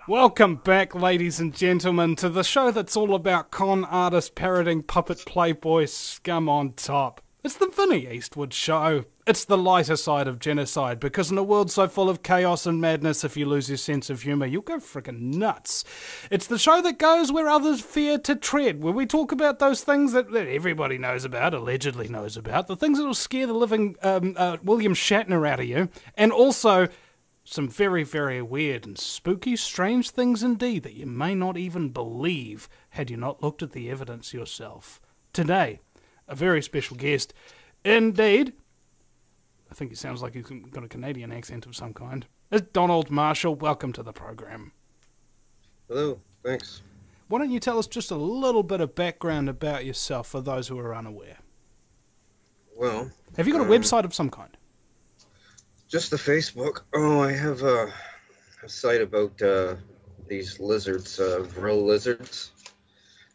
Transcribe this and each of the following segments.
Welcome back, ladies and gentlemen, to the show that's all about con artist parroting puppet playboy scum on top. It's the Vinny Eastwood Show. It's the lighter side of genocide, because in a world so full of chaos and madness, if you lose your sense of humour, you'll go frickin' nuts. It's the show that goes where others fear to tread, where we talk about those things that everybody knows about, allegedly knows about, the things that will scare the living William Shatner out of you, and also some very, very weird and spooky, strange things indeed that you may not even believe had you not looked at the evidence yourself. Today, a very special guest. Indeed, I think he sounds like he's got a Canadian accent of some kind. It's Donald Marshall. Welcome to the program. Hello, thanks. Why don't you tell us just a little bit of background about yourself for those who are unaware? Well, have you got a website of some kind? Just the Facebook. Oh, I have a site about these lizards, Vril lizards.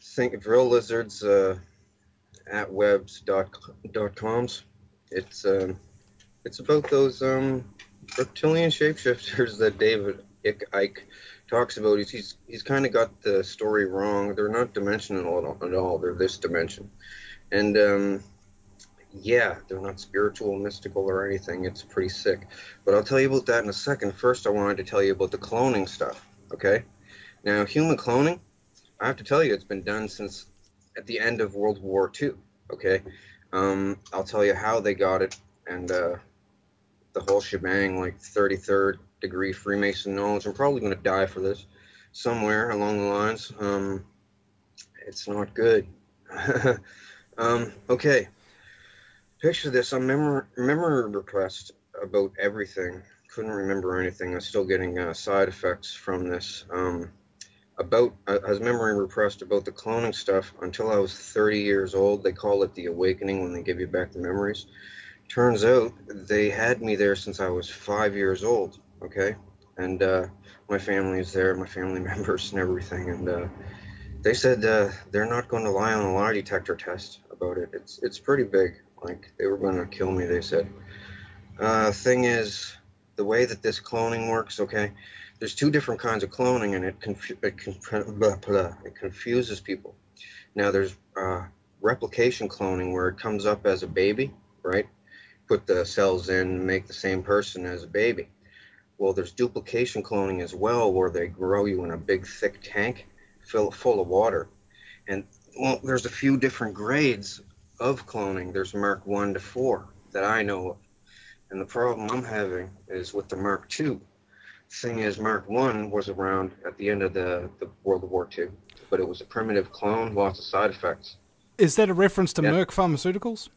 Think Vril lizards at webs.coms. It's about those reptilian shapeshifters that David Icke talks about. He's kind of got the story wrong. They're not dimensional at all. They're this dimension, and yeah, they're not spiritual, mystical, or anything. It's pretty sick. But I'll tell you about that in a second. First, I wanted to tell you about the cloning stuff, okay? Now, human cloning, I have to tell you, it's been done since at the end of World War II, okay? I'll tell you how they got it, and the whole shebang, like 33rd degree Freemason knowledge. I'm probably going to die for this somewhere along the lines. It's not good. Okay. Picture this, I'm memory repressed about everything. Couldn't remember anything. I'm still getting side effects from this. I was memory repressed about the cloning stuff until I was 30 years old. They call it the awakening when they give you back the memories. Turns out they had me there since I was 5 years old, okay? And my family is there, my family members and everything. And they said they're not going to lie on a lie detector test about it. It's pretty big. Like, they were going to kill me, they said. Thing is, the way that this cloning works, okay, there's two different kinds of cloning, and it confuses people. Now, there's replication cloning, where it comes up as a baby, right? Put the cells in, make the same person as a baby. Well, there's duplication cloning as well, where they grow you in a big, thick tank full of water. And, well, there's a few different grades of cloning. There's Mark 1 to 4 that I know of. And the problem I'm having is with the Mark 2. Thing is, Mark 1 was around at the end of the World War II, but it was a primitive clone, lots of side effects. Is that a reference to Merck Pharmaceuticals?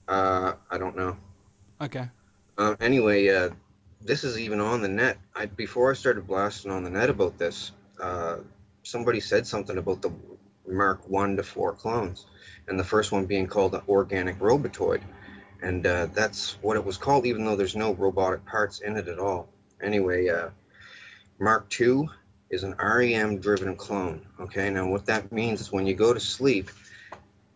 I don't know. Okay. Anyway, this is even on the net. Before I started blasting on the net about this, somebody said something about the Mark 1 to 4 clones, and the first one being called the organic robotoid, and that's what it was called, even though there's no robotic parts in it at all. Anyway, Mark 2 is an REM driven clone. Okay, now what that means is when you go to sleep,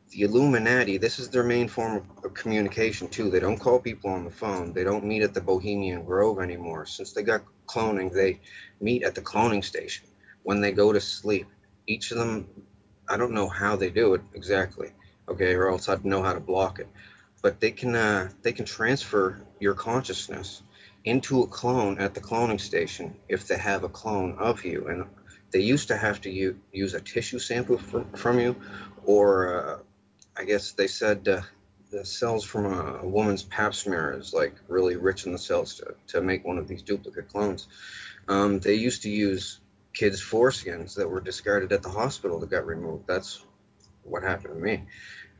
the Illuminati, this is their main form of communication too. They don't call people on the phone. They don't meet at the Bohemian Grove anymore. Since they got cloning, they meet at the cloning station when they go to sleep. Each of them, I don't know how they do it exactly, okay, or else I'd know how to block it. But they can transfer your consciousness into a clone at the cloning station if they have a clone of you. And they used to have to use a tissue sample from you, or I guess they said the cells from a woman's pap smear is like really rich in the cells to make one of these duplicate clones. They used to use kids' foreskins that were discarded at the hospital that got removed. That's what happened to me.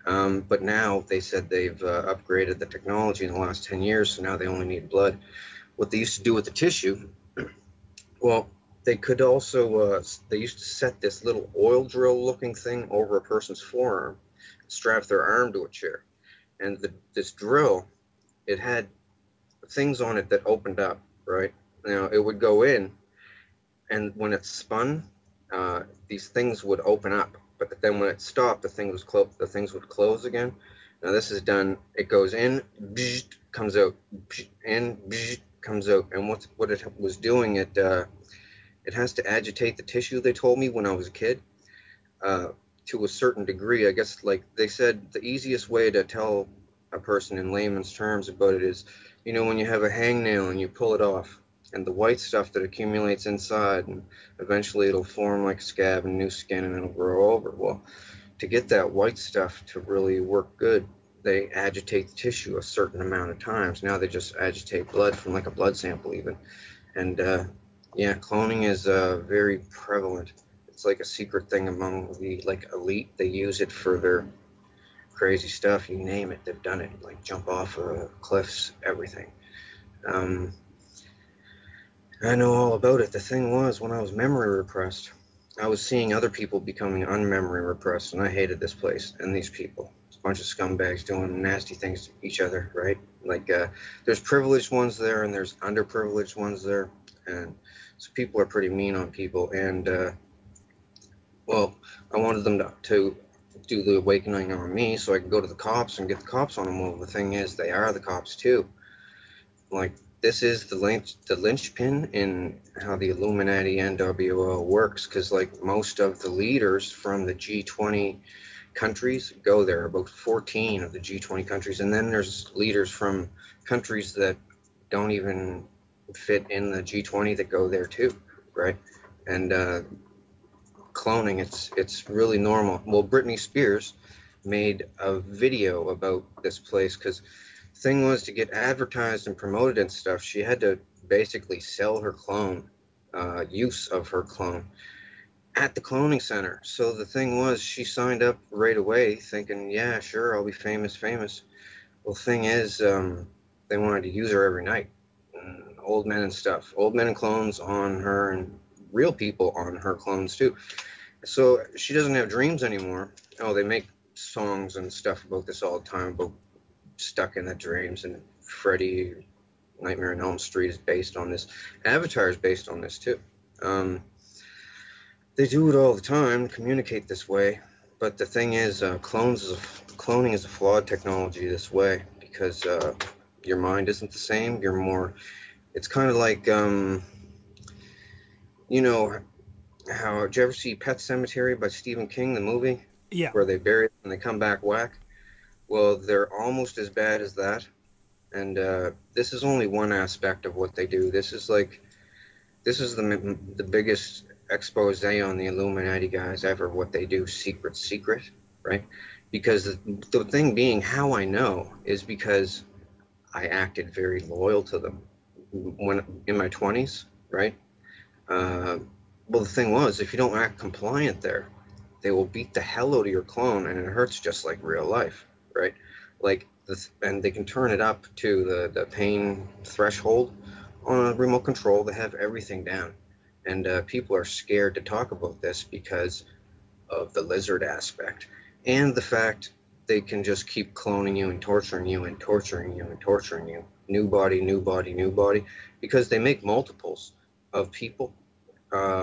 But now they said they've upgraded the technology in the last 10 years, so now they only need blood. What they used to do with the tissue, well, they could also, they used to set this little oil drill looking thing over a person's forearm, strap their arm to a chair. And this drill, it had things on it that opened up, right? Now, it would go in, and when it spun, these things would open up. But then when it stopped, the things would close again. Now this is done. It goes in, comes out, in, comes out. And what it was doing, it It has to agitate the tissue, they told me when I was a kid, to a certain degree. I guess, like they said, the easiest way to tell a person in layman's terms about it is, when you have a hangnail and you pull it off, and the white stuff that accumulates inside, and eventually it'll form like a scab and new skin, and it'll grow over. Well, to get that white stuff to really work good, they agitate the tissue a certain amount of times. Now they just agitate blood from like a blood sample even. And yeah, cloning is very prevalent. It's like a secret thing among the like elite. They use it for their crazy stuff. You name it, they've done it. Like jump off cliffs, everything. I know all about it. The thing was, when I was memory repressed, I was seeing other people becoming unmemory repressed, and I hated this place and these people. It's a bunch of scumbags doing nasty things to each other, right? Like, there's privileged ones there, and there's underprivileged ones there, and so people are pretty mean on people. And well, I wanted them to do the awakening on me, so I could go to the cops and get the cops on them. Well, the thing is, they are the cops too. Like, this is the linchpin in how the Illuminati NWO works, because like most of the leaders from the G20 countries go there, about 14 of the G20 countries, and then there's leaders from countries that don't even fit in the G20 that go there too, right? And cloning, it's really normal. Well, Britney Spears made a video about this place, because thing was, to get advertised and promoted and stuff, she had to basically sell her clone, use of her clone at the cloning center. So the thing was, she signed up right away thinking, yeah, sure, I'll be famous. Well, thing is, they wanted to use her every night. Old men and stuff, old men and clones on her, and real people on her clones too. So she doesn't have dreams anymore. Oh, they make songs and stuff about this all the time, about stuck in the dreams, and Freddy Nightmare on Elm Street is based on this. Avatar is based on this too. They do it all the time, communicate this way, but the thing is, cloning is a flawed technology this way, because your mind isn't the same. You're more, it's kind of like, how, did you ever see Pet Sematary by Stephen King, the movie? Yeah. Where they bury it and they come back whack? Well, they're almost as bad as that, and this is only one aspect of what they do. This is the biggest expose on the Illuminati guys ever, what they do, secret, right? Because the thing being, how I know is because I acted very loyal to them when in my 20s, right? Well, the thing was, if you don't act compliant there, they will beat the hell out of your clone, and it hurts just like real life. Right, like this, and they can turn it up to the pain threshold on a remote control. They have everything down, and people are scared to talk about this because of the lizard aspect and the fact they can just keep cloning you and torturing you and torturing you and torturing you. New body, because they make multiples of people.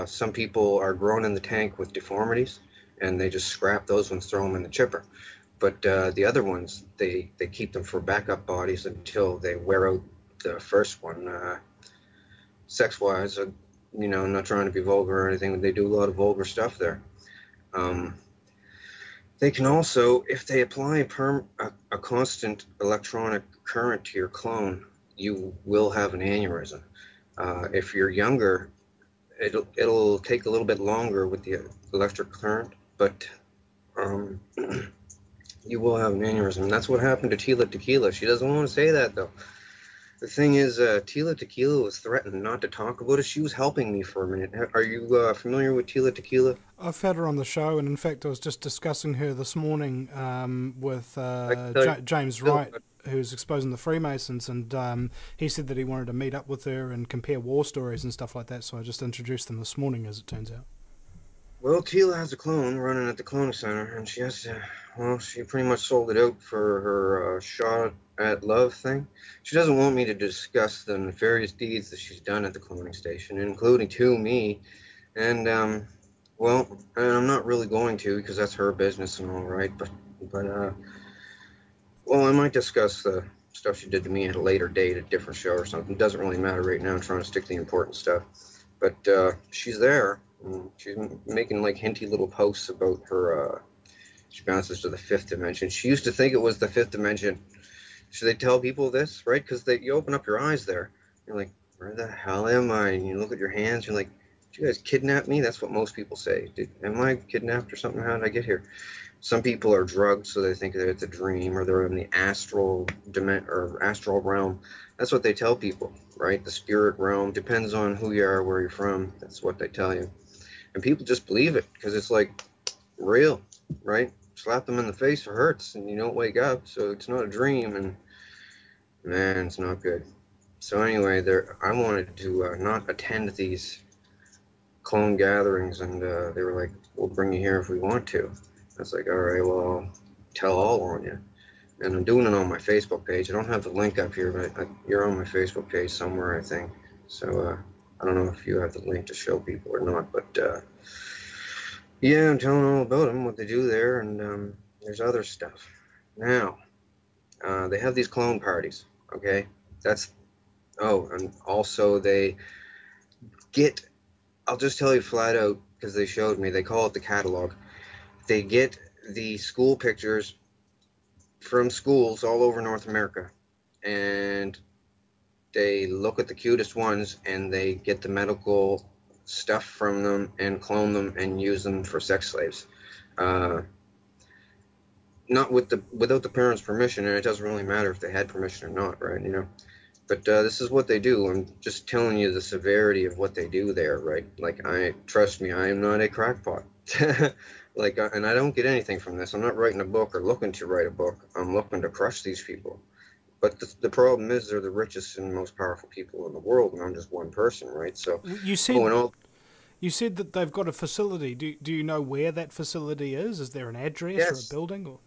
Some people are grown in the tank with deformities, and they just scrap those ones, throw them in the chipper. But the other ones, they keep them for backup bodies until they wear out the first one. Sex-wise, not trying to be vulgar or anything, but they do a lot of vulgar stuff there. They can also, if they apply a constant electronic current to your clone, you will have an aneurysm. If you're younger, it'll take a little bit longer with the electric current, but you will have an aneurysm. And that's what happened to Tila Tequila. She doesn't want to say that, though. The thing is, Tila Tequila was threatened not to talk about it. She was helping me for a minute. Are you familiar with Tila Tequila? I've had her on the show, and in fact, I was just discussing her this morning with James Wright, who's exposing the Freemasons, and he said that he wanted to meet up with her and compare war stories and stuff like that, so I just introduced them this morning, as it turns out. Well, Tila has a clone running at the cloning center, and she has to, she pretty much sold it out for her shot at love thing. She doesn't want me to discuss the nefarious deeds that she's done at the cloning station, including to me, and, and I'm not really going to, because that's her business and all right, but I might discuss the stuff she did to me at a later date, a different show or something. It doesn't really matter right now. I'm trying to stick to the important stuff. But she's there. And she's making like hinty little posts about her. She bounces to the fifth dimension. She used to think it was the fifth dimension. Should they tell people this, right? Because you open up your eyes there. You're like, where the hell am I? And you look at your hands. You're like, did you guys kidnap me? That's what most people say. Am I kidnapped or something? How did I get here? Some people are drugged, so they think that it's a dream, or they're in the astral realm. That's what they tell people, right? The spirit realm depends on who you are, where you're from. That's what they tell you, and people just believe it because it's like real, right? Slap them in the face, it hurts, and you don't wake up, so it's not a dream, and man, it's not good. So anyway, I wanted to not attend these clone gatherings, and they were like, "We'll bring you here if we want to." I was like, all right, well, I'll tell all on you. And I'm doing it on my Facebook page. I don't have the link up here, but you're on my Facebook page somewhere, I think. So I don't know if you have the link to show people or not, but yeah, I'm telling all about them, what they do there, and there's other stuff. Now, they have these clone parties, okay? And also they get, I'll just tell you flat out, because they showed me, they call it the catalog. They get the school pictures from schools all over North America, and they look at the cutest ones, and they get the medical stuff from them and clone them and use them for sex slaves. Not without the parents' permission, and it doesn't really matter if they had permission or not, right? You know. But this is what they do. I'm just telling you the severity of what they do there, right? Like, trust me, I am not a crackpot. And I don't get anything from this. I'm not writing a book or looking to write a book. I'm looking to crush these people. But the problem is they're the richest and most powerful people in the world, and I'm just one person, right? So You said that they've got a facility. Do you know where that facility is? Is there an address or a building? Or?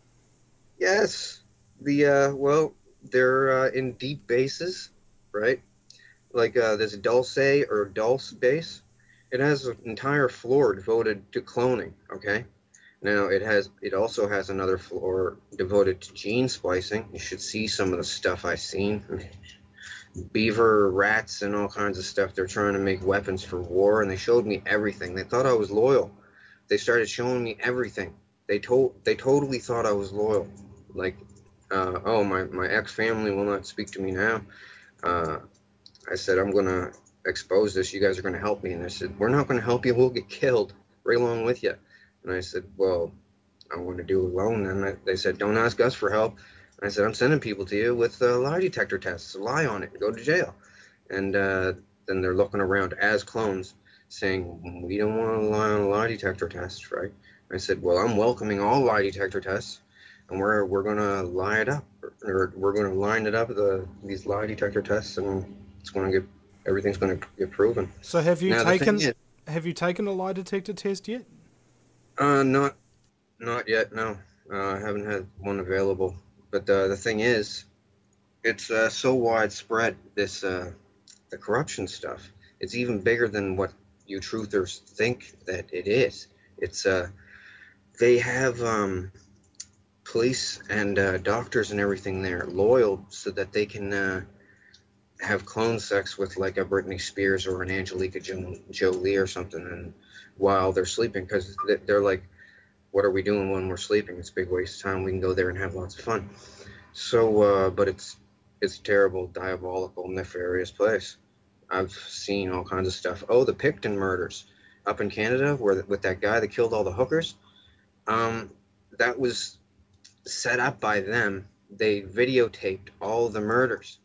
Yes. They're in deep bases, right? Like there's a Dulce base. It has an entire floor devoted to cloning, okay? Now, it also has another floor devoted to gene splicing. You should see some of the stuff I've seen. Beaver, rats, and all kinds of stuff. They're trying to make weapons for war, and they showed me everything. They thought I was loyal. They started showing me everything. They totally thought I was loyal. Like, my ex-family will not speak to me now. I said, I'm going to expose this. You guys are going to help me. And they said, we're not going to help you. We'll get killed right along with you. And I said, well, I'm going to do it alone. And they said, don't ask us for help. And I said, I'm sending people to you with lie detector tests. Lie on it and go to jail. And then they're looking around as clones saying, we don't want to lie on a lie detector test, right? I said, well, I'm welcoming all lie detector tests. And we're going to line it up. Or we're going to line it up, these lie detector tests, and everything's going to get proven. So have you taken a lie detector test yet? Not yet. No, I haven't had one available. But the thing is, it's so widespread. The corruption stuff. It's even bigger than what you truthers think that it is. It's they have police and doctors and everything there loyal so that they can have clone sex with like a Britney Spears or an Angelica Jolie or something, and while they're sleeping, because they're like, what are we doing when we're sleeping? It's a big waste of time. We can go there and have lots of fun. So, but it's a terrible, diabolical, nefarious place. I've seen all kinds of stuff. Oh, the Picton murders up in Canada, with that guy that killed all the hookers. That was set up by them. They videotaped all the murders.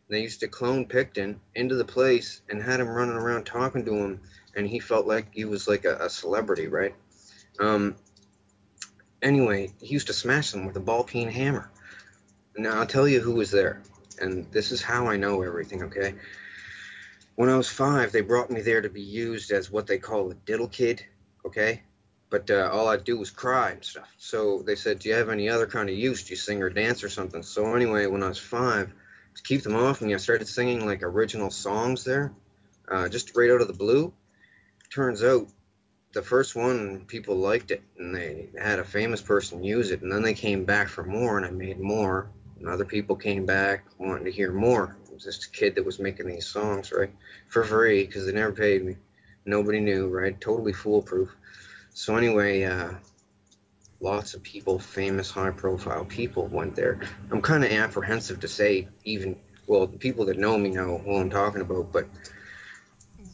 They used to clone Picton into the place and had him running around talking to him, and he felt like he was like a celebrity, right? Anyway, he used to smash them with a ball-peen hammer. Now, I'll tell you who was there, and this is how I know everything, okay? When I was 5, they brought me there to be used as what they call a diddle kid, okay? But all I'd do was cry and stuff. So they said, do you have any other kind of use? Do you sing or dance or something? So anyway, when I was 5, to keep them off me, I started singing like original songs there, just right out of the blue. Turns out the first one, people liked it, and they had a famous person use it, and then they came back for more, and I made more, and other people came back wanting to hear more. It was just a kid that was making these songs, right, for free, because they never paid me. Nobody knew, right? Totally foolproof. So anyway, lots of people, famous, high-profile people went there. I'm kind of apprehensive to say even, well, the people that know me know who I'm talking about, but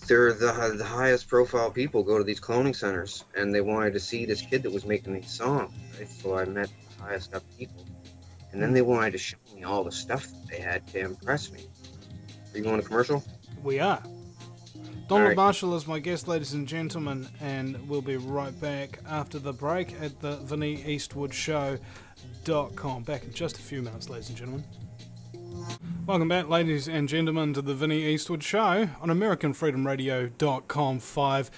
they're the highest profile people go to these cloning centers, and they wanted to see this kid that was making these songs, right? So I met the highest up people, and then they wanted to show me all the stuff that they had to impress me. Are you going to commercial? We are. All Donald right. Marshall is my guest, ladies and gentlemen, and we'll be right back after the break at the VinnyEastwoodShow.com. Back in just a few minutes, ladies and gentlemen. Welcome back, ladies and gentlemen, to the Vinny Eastwood Show on AmericanFreedomRadio.com 5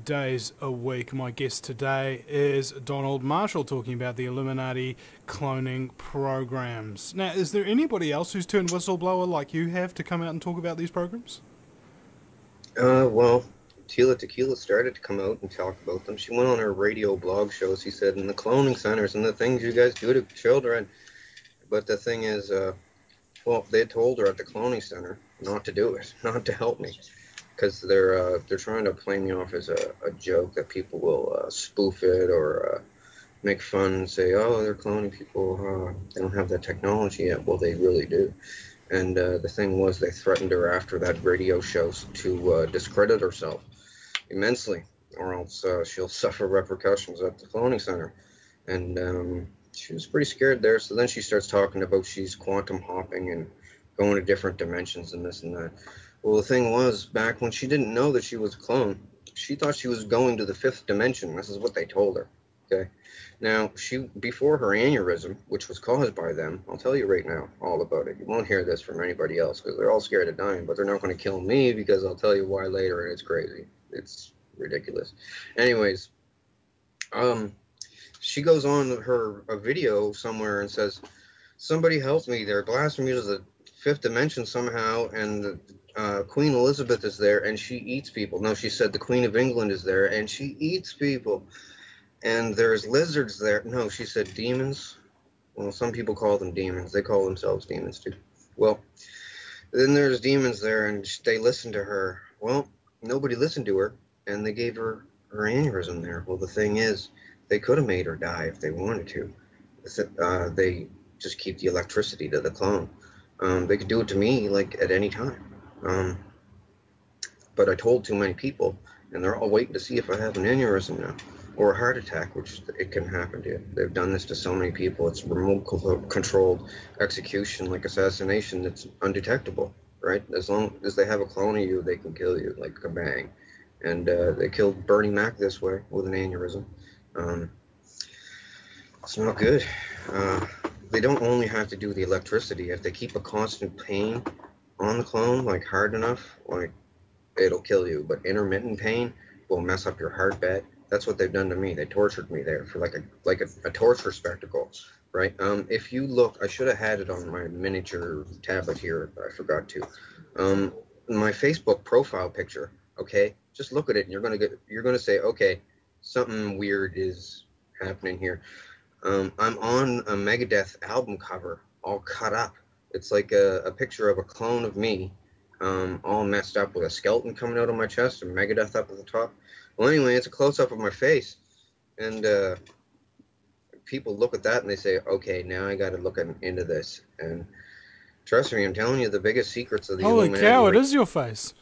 days a week. My guest today is Donald Marshall, talking about the Illuminati cloning programs. Now, is there anybody else who's turned whistleblower like you have to come out and talk about these programs? Well, Tila Tequila started to come out and talk about them. She went on her radio blog shows, he said, in the cloning centers and the things you guys do to children. But the thing is, well, they told her at the cloning center not to do it, not to help me, because they're trying to play me off as a joke that people will spoof it or make fun and say, oh, they're cloning people. They don't have that technology yet. Well, they really do. And the thing was, they threatened her after that radio show to discredit herself immensely, or else she'll suffer repercussions at the cloning center. And she was pretty scared there. So then she starts talking about she's quantum hopping and going to different dimensions and this and that. Well, the thing was, back when she didn't know that she was a clone, she thought she was going to the 5th dimension. This is what they told her. Okay. Now, before her aneurysm, which was caused by them, I'll tell you right now all about it. You won't hear this from anybody else because they're all scared of dying, but they're not going to kill me because I'll tell you why later, and it's crazy. It's ridiculous. Anyways, she goes on a video somewhere and says, somebody help me. They're blasting me to the 5th dimension somehow, and Queen Elizabeth is there, and she eats people. No, she said the Queen of England is there, and she eats people. And there's lizards there. No, she said demons. Well, some people call them demons. They call themselves demons, too. Well, then there's demons there, and they listened to her. Well, nobody listened to her, and they gave her aneurysm there. Well, the thing is, they could have made her die if they wanted to. They just keep the electricity to the clone. They could do it to me, like, at any time. But I told too many people, and they're all waiting to see if I have an aneurysm now. Or a heart attack, which it can happen to you. They've done this to so many people. It's remote controlled execution, like assassination, that's undetectable, right? As long as they have a clone of you, they can kill you, like a bang. And they killed Bernie Mac this way with an aneurysm. It's not good. They don't only have to do the electricity. If they keep a constant pain on the clone, like hard enough, like it'll kill you. But intermittent pain will mess up your heart bed. That's what they've done to me. They tortured me there for like a torture spectacle, right? If you look, I should have had it on my miniature tablet here, but I forgot to. My Facebook profile picture, okay? Just look at it, and you're gonna say, okay, something weird is happening here. I'm on a Megadeth album cover, all cut up. It's like a picture of a clone of me, all messed up with a skeleton coming out of my chest and Megadeth up at the top. Well, anyway, it's a close-up of my face, and people look at that and they say, okay, now I got to look into this. And trust me, I'm telling you the biggest secrets of the Illuminati. Holy cow, it is your face.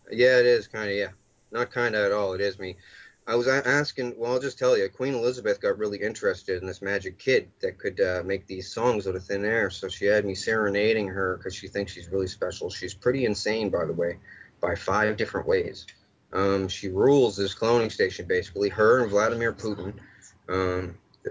Yeah, it is, kind of, yeah. Not kind of at all, it is me. I was asking, well, I'll just tell you, Queen Elizabeth got really interested in this magic kid that could make these songs out of thin air, so she had me serenading her because she thinks she's really special. She's pretty insane, by the way, by 5 different ways. She rules this cloning station, basically. Her and Vladimir Putin.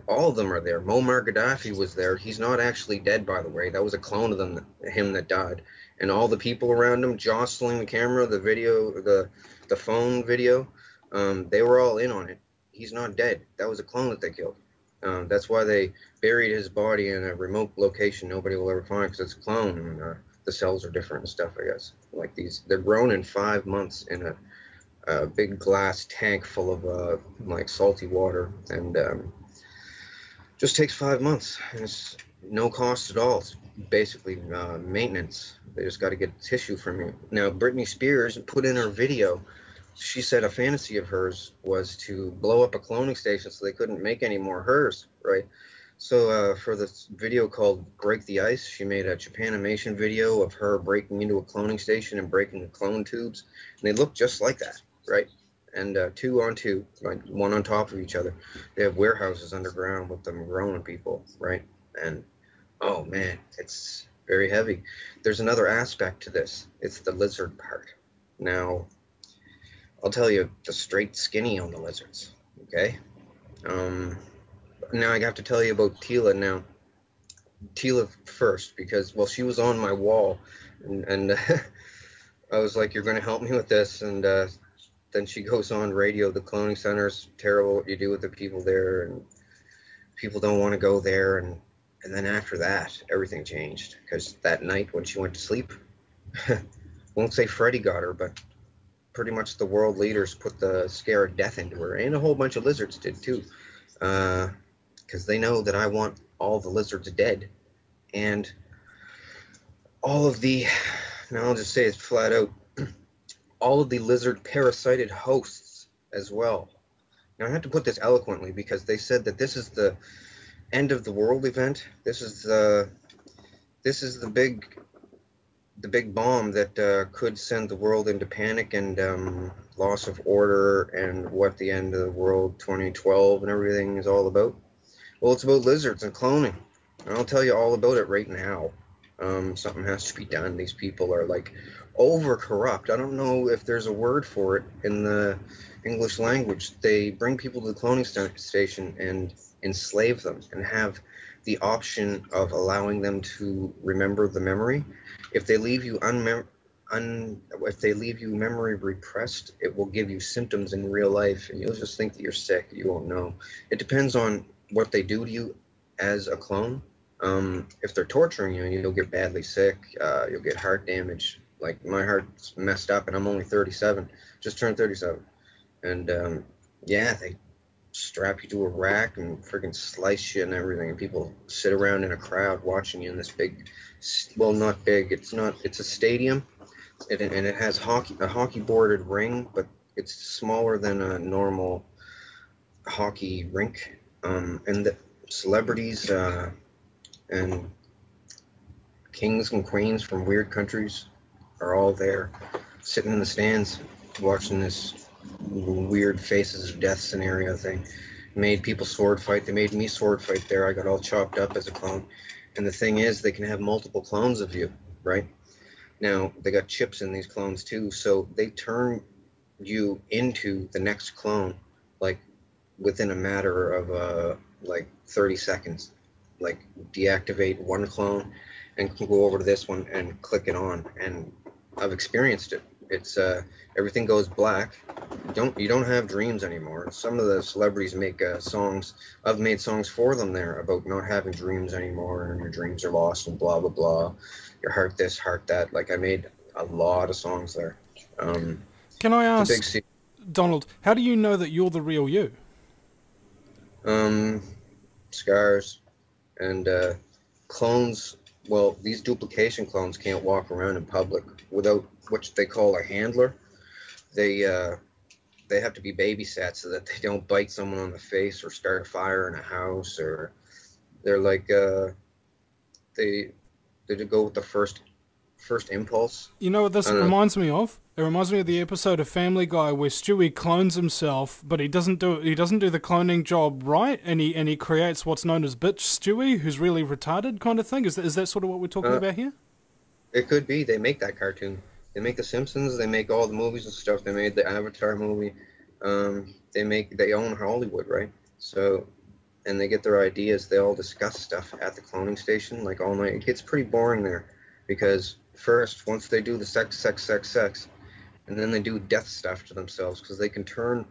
All of them are there. Muammar Gaddafi was there. He's not actually dead, by the way. That was a clone of him that died. And all the people around him jostling the camera, the video, the phone video, they were all in on it. He's not dead. That was a clone that they killed. That's why they buried his body in a remote location nobody will ever find, because it's a clone. And the cells are different and stuff, I guess. Like they're grown in 5 months in a big glass tank full of like salty water, and just takes 5 months, and it's no cost at all. It's basically maintenance. They just got to get tissue from you. Now, Britney Spears put in her video she said a fantasy of hers was to blow up a cloning station so they couldn't make any more hers, right? So for this video called Break the Ice, she made a Japanimation video of her breaking into a cloning station and breaking the clone tubes. And they look just like that, right? And two on two, like one on top of each other. They have warehouses underground with them growing people, right? And oh man, it's very heavy. There's another aspect to this. It's the lizard part. Now, I'll tell you the straight skinny on the lizards, okay? Now I have to tell you about Tila now. Tila first, because, well, she was on my wall, and I was like, you're going to help me with this, and then she goes on radio, the cloning center's terrible, what you do with the people there, and people don't want to go there, and then after that, everything changed, because that night when she went to sleep, won't say Freddy got her, but pretty much the world leaders put the scare of death into her, and a whole bunch of lizards did too, because they know that I want all the lizards dead, and all of the, now I'll just say it flat out, all of the lizard parasited hosts as well. Now I have to put this eloquently because they said that this is the end of the world event. This is the big bomb that could send the world into panic and loss of order, and what the end of the world 2012 and everything is all about. Well, it's about lizards and cloning. And I'll tell you all about it right now. Something has to be done. These people are like over corrupt. I don't know if there's a word for it in the English language. They bring people to the cloning station and enslave them and have the option of allowing them to remember the memory. If they leave you if they leave you memory repressed, it will give you symptoms in real life, and you'll just think that you're sick. You won't know. It depends on what they do to you as a clone. If they're torturing you, you'll get badly sick. You'll get heart damage. Like my heart's messed up, and I'm only 37. Just turned 37, and yeah, they strap you to a rack and freaking slice you and everything. And people sit around in a crowd watching you in this big, well, not big. It's a stadium, and it has a hockey boarded ring, but it's smaller than a normal hockey rink. And the celebrities and kings and queens from weird countries are all there, sitting in the stands, watching this weird faces of death scenario thing. Made people sword fight. They made me sword fight there. I got all chopped up as a clone. And the thing is, they can have multiple clones of you, right? Now, they got chips in these clones too, so they turn you into the next clone, like, within a matter of, like, 30 seconds. Like, deactivate one clone and go over to this one and click it on. And I've experienced it. It's everything goes black. You don't have dreams anymore. Some of the celebrities make songs. I've made songs for them there about not having dreams anymore, and your dreams are lost and blah blah blah. Your heart this, heart that. Like I made a lot of songs there. Can I ask, Donald, how do you know that you're the real you? Scars and clones. Well, these duplication clones can't walk around in public without what they call a handler. They have to be babysat so that they don't bite someone on the face or start a fire in a house, or they're like they go with the first impulse. You know what this reminds me of? It reminds me of the episode of Family Guy where Stewie clones himself, but he doesn't do the cloning job right, and he creates what's known as bitch Stewie, who's really retarded kind of thing. Is that sort of what we're talking about here? It could be. They make that cartoon. They make The Simpsons. They make all the movies and stuff. They made the Avatar movie. They own Hollywood, right? So, and they get their ideas. They all discuss stuff at the cloning station like all night. It gets pretty boring there because once they do the sex, and then they do death stuff to themselves because they can turn.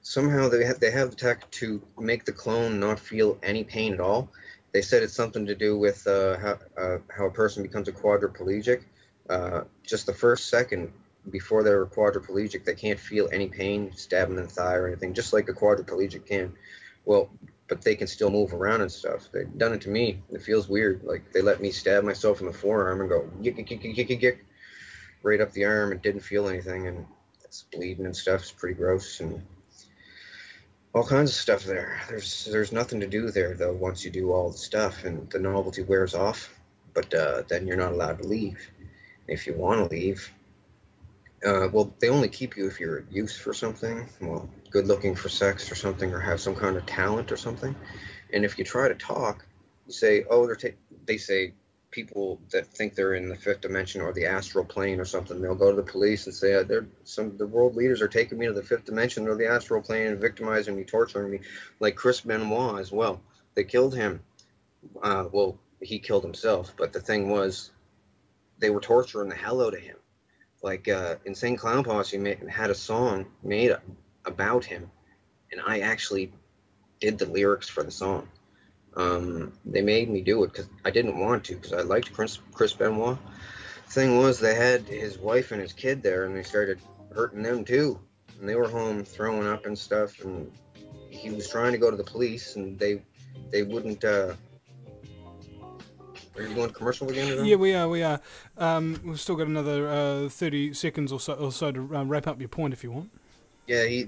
Somehow they have the tech to make the clone not feel any pain at all. They said it's something to do with how a person becomes a quadriplegic. Just the first second before they're quadriplegic, they can't feel any pain, stabbing in the thigh or anything, just like a quadriplegic can. Well, but they can still move around and stuff. They've done it to me. It feels weird. Like they let me stab myself in the forearm and go yick, yick, yick, yick, yick, yick, right up the arm and didn't feel anything. And It's bleeding and stuff. It's pretty gross, and all kinds of stuff there. There's nothing to do there though once you do all the stuff and the novelty wears off. But then you're not allowed to leave. If you want to leave, well, they only keep you if you're at use for something. Well, good looking for sex or something, or have some kind of talent or something. And if you try to talk, you say, oh, they say people that think they're in the fifth dimension or the astral plane or something, they'll go to the police and say, the world leaders are taking me to the fifth dimension or the astral plane and victimizing me, torturing me, like Chris Benoit as well. They killed him. Well, he killed himself, but the thing was, they were torturing the hell out of him. Like Insane Clown Posse had a song made about him, and I actually did the lyrics for the song. They made me do it because I didn't want to, because I liked Chris Benoit. Thing was, they had his wife and his kid there, and they started hurting them too. And they were home throwing up and stuff, and he was trying to go to the police, and they wouldn't. Are you going to commercial again? Yeah, we are. We've still got another 30 seconds or so to wrap up your point if you want. Yeah, he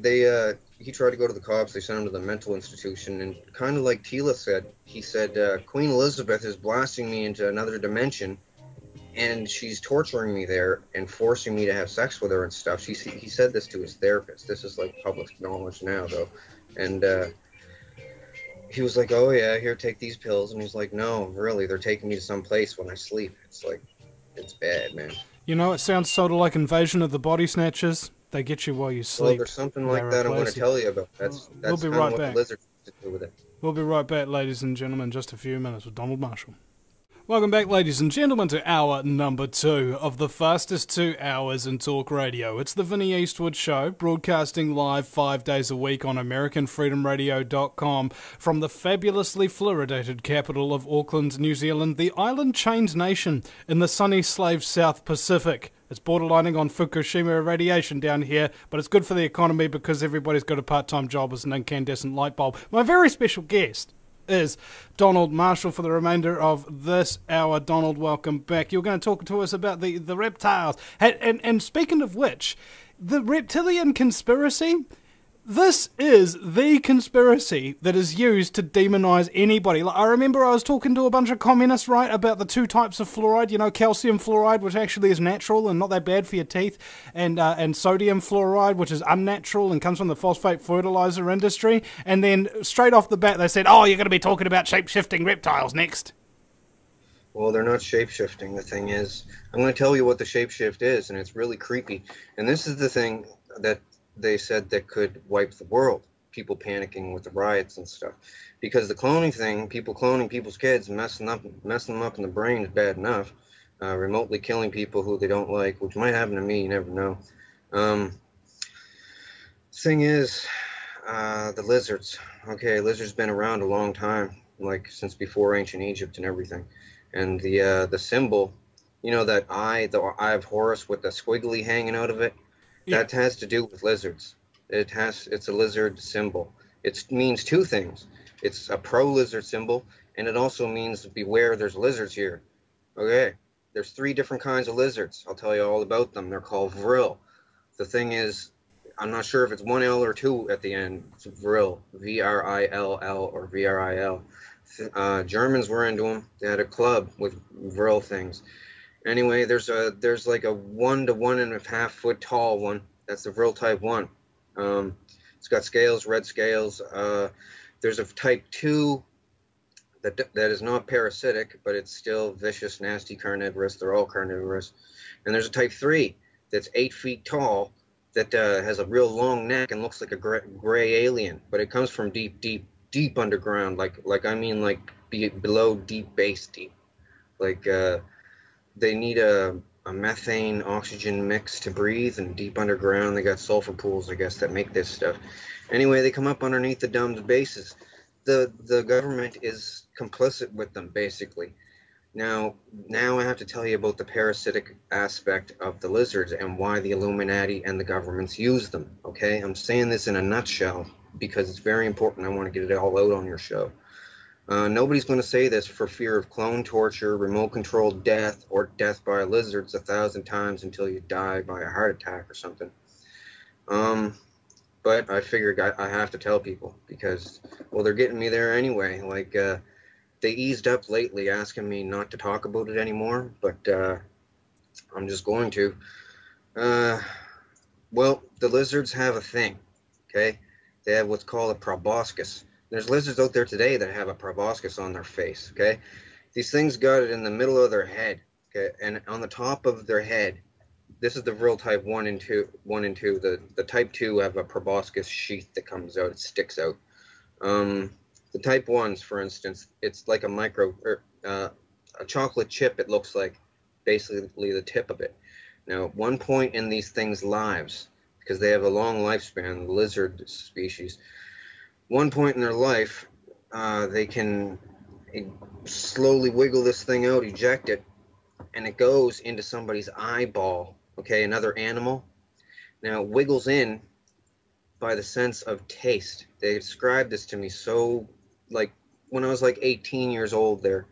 tried to go to the cops. They sent him to the mental institution, and kind of like Tila said, he said, Queen Elizabeth is blasting me into another dimension, and she's torturing me there and forcing me to have sex with her and stuff. He said this to his therapist. This is like public knowledge now, though. And he was like, oh yeah, here, take these pills. And he's like, no, really, they're taking me to some place when I sleep. It's like, it's bad, man. You know, it sounds sort of like Invasion of the Body Snatchers. They get you while you sleep. Well, there's something like that I want to tell you about. That's we'll be right back. What the lizards to do with it. We'll be right back, ladies and gentlemen, in just a few minutes with Donald Marshall. Welcome back, ladies and gentlemen, to hour number 2 of the fastest 2 hours in talk radio. It's the Vinnie Eastwood Show, broadcasting live 5 days a week on AmericanFreedomRadio.com from the fabulously fluoridated capital of Auckland, New Zealand, the island-chained nation in the sunny slave South Pacific. It's borderlining on Fukushima irradiation down here, but it's good for the economy because everybody's got a part-time job as an incandescent light bulb. My very special guest is Donald Marshall for the remainder of this hour. Donald, welcome back. You're going to talk to us about the reptiles. And speaking of which, the reptilian conspiracy, this is the conspiracy that is used to demonize anybody. Like, I remember I was talking to a bunch of communists, right, about the 2 types of fluoride, you know, calcium fluoride, which actually is natural and not that bad for your teeth, and sodium fluoride, which is unnatural and comes from the phosphate fertilizer industry. And then straight off the bat, they said, oh, you're going to be talking about shape-shifting reptiles next. Well, they're not shape-shifting. The thing is, I'm going to tell you what the shape-shift is, and it's really creepy. And this is the thing that they said that could wipe the world, people panicking with the riots and stuff, because the cloning thing, people cloning people's kids, messing them up in the brain is bad enough. Remotely killing people who they don't like, which might happen to me, you never know. Thing is, the lizards. Okay, lizards been around a long time, like since before ancient Egypt and everything. And the symbol, you know, that eye, the eye of Horus with the squiggly hanging out of it. Yeah. That has to do with lizards. It's a lizard symbol. It means 2 things. It's a pro-lizard symbol, and it also means beware, there's lizards here. Okay, there's 3 different kinds of lizards. I'll tell you all about them. They're called Vril. The thing is, I'm not sure if it's 1 L or 2 at the end. It's Vril, V-R-I-L-L or V-R-I-L. Germans were into them. They had a club with Vril things. Anyway, there's like a 1 to 1.5 foot tall one. That's the Vril type 1. It's got scales, red scales. There's a type 2 that is not parasitic, but it's still vicious, nasty, carnivorous. They're all carnivorous. And there's a type 3 that's 8 feet tall that has a real long neck and looks like a gray alien, but it comes from deep underground. Like below deep base deep. Like they need a methane oxygen mix to breathe, and deep underground they got sulfur pools, I guess, that make this stuff. Anyway, they come up underneath the dumb's bases. The government is complicit with them, basically. Now I have to tell you about the parasitic aspect of the lizards and why the Illuminati and the governments use them, okay? I'm saying this in a nutshell because it's very important. I want to get it all out on your show. Nobody's going to say this for fear of clone torture, remote-controlled death, or death by lizards 1,000 times until you die by a heart attack or something. Um, but I figured I have to tell people because, well, they're getting me there anyway. Like, they eased up lately, asking me not to talk about it anymore, but I'm just going to. Uh, well, the lizards have a thing, okay? They have what's called a proboscis. There's lizards out there today that have a proboscis on their face, okay? These things got it in the middle of their head, okay? And on the top of their head, this is the Vril type 1 and 2. 1 and 2. The type 2 have a proboscis sheath that comes out. It sticks out. The type 1s, for instance, it's like a a chocolate chip, it looks like, basically the tip of it. Now, at one point in these things' lives, because they have a long lifespan, the lizard species, one point in their life, they can slowly wiggle this thing out, eject it, and it goes into somebody's eyeball, okay, another animal. Now, it wiggles in by the sense of taste. They described this to me so, like, when I was like 18 years old there,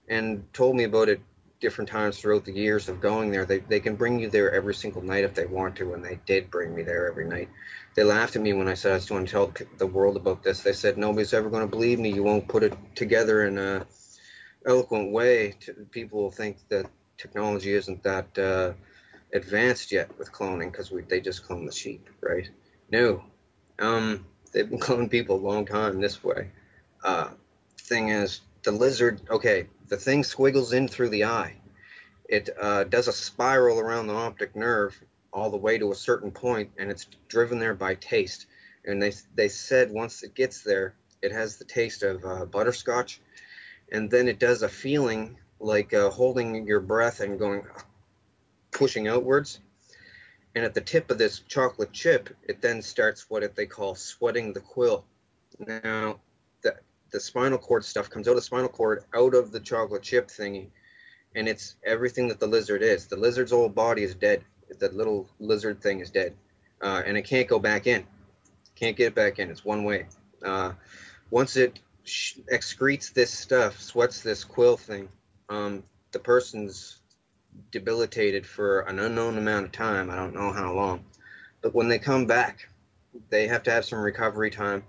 and told me about it different times throughout the years of going there. They can bring you there every single night if they want to, and they did bring me there every night. They laughed at me when I said I was going to tell the world about this. They said, nobody's ever going to believe me. You won't put it together in a eloquent way. People will think that technology isn't that advanced yet with cloning because they just clone the sheep, right? No. They've been cloning people a long time this way. Thing is, the lizard, okay, the thing squiggles in through the eye. It does a spiral around the optic nerve all the way to a certain point, and it's driven there by taste. And they said once it gets there, it has the taste of butterscotch, and then it does a feeling like holding your breath and pushing outwards. And at the tip of this chocolate chip, it then starts they call sweating the quill. Now, the spinal cord stuff comes out of the spinal cord, out of the chocolate chip thingy, and it's everything that the lizard is. The lizard's whole body is dead. The little lizard thing is dead, and it can't go back in. Can't get back in. It's one way. Once it excretes this stuff, sweats this quill thing, the person's debilitated for an unknown amount of time. I don't know how long. But when they come back, they have to have some recovery time.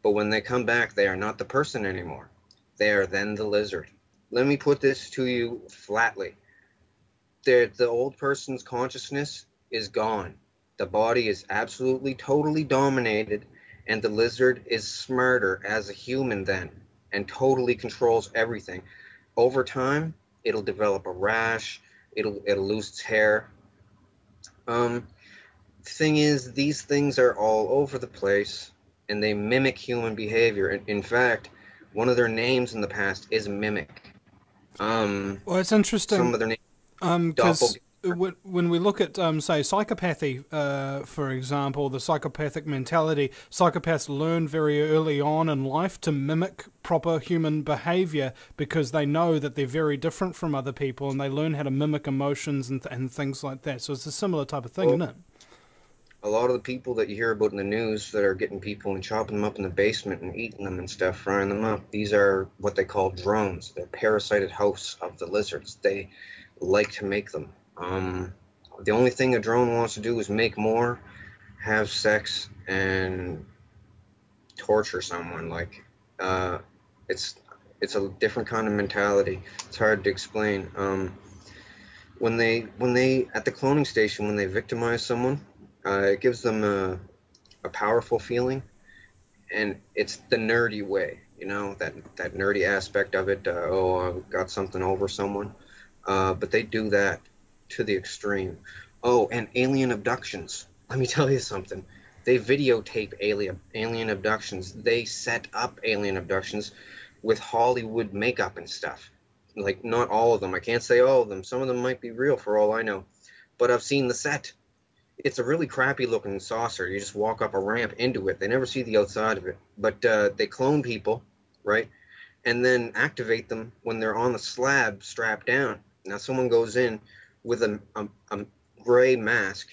But when they come back, they are not the person anymore. They are then the lizard. Let me put this to you flatly. The old person's consciousness is gone. The body is absolutely, totally dominated, and the lizard is smarter as a human then and totally controls everything. Over time, it'll develop a rash. It'll lose its hair. Thing is, these things are all over the place, and they mimic human behavior. In fact, one of their names in the past is Mimic. Well, it's interesting. Some of their names, because when we look at, say, psychopathy, for example, the psychopathic mentality, psychopaths learn very early on in life to mimic proper human behavior because they know that they're very different from other people, and they learn how to mimic emotions and things like that. So it's a similar type of thing, isn't it? A lot of the people that you hear about in the news that are getting people and chopping them up in the basement and eating them and stuff, frying them up, these are what they call drones. They're parasited hosts of the lizards. They like to make them. The only thing a drone wants to do is make more, have sex, and torture someone. Like, it's a different kind of mentality. It's hard to explain. When they at the cloning station, when they victimize someone, it gives them a powerful feeling, and it's the nerdy way, that nerdy aspect of it. I've got something over someone, but they do that to the extreme. Oh, and alien abductions. Let me tell you something. They videotape alien abductions. They set up alien abductions with Hollywood makeup and stuff. Like, not all of them. I can't say all of them. Some of them might be real for all I know. But I've seen the set. It's a really crappy looking saucer. You just walk up a ramp into it. They never see the outside of it. But they clone people, right? And then activate them when they're on the slab strapped down. Now someone goes in with a gray mask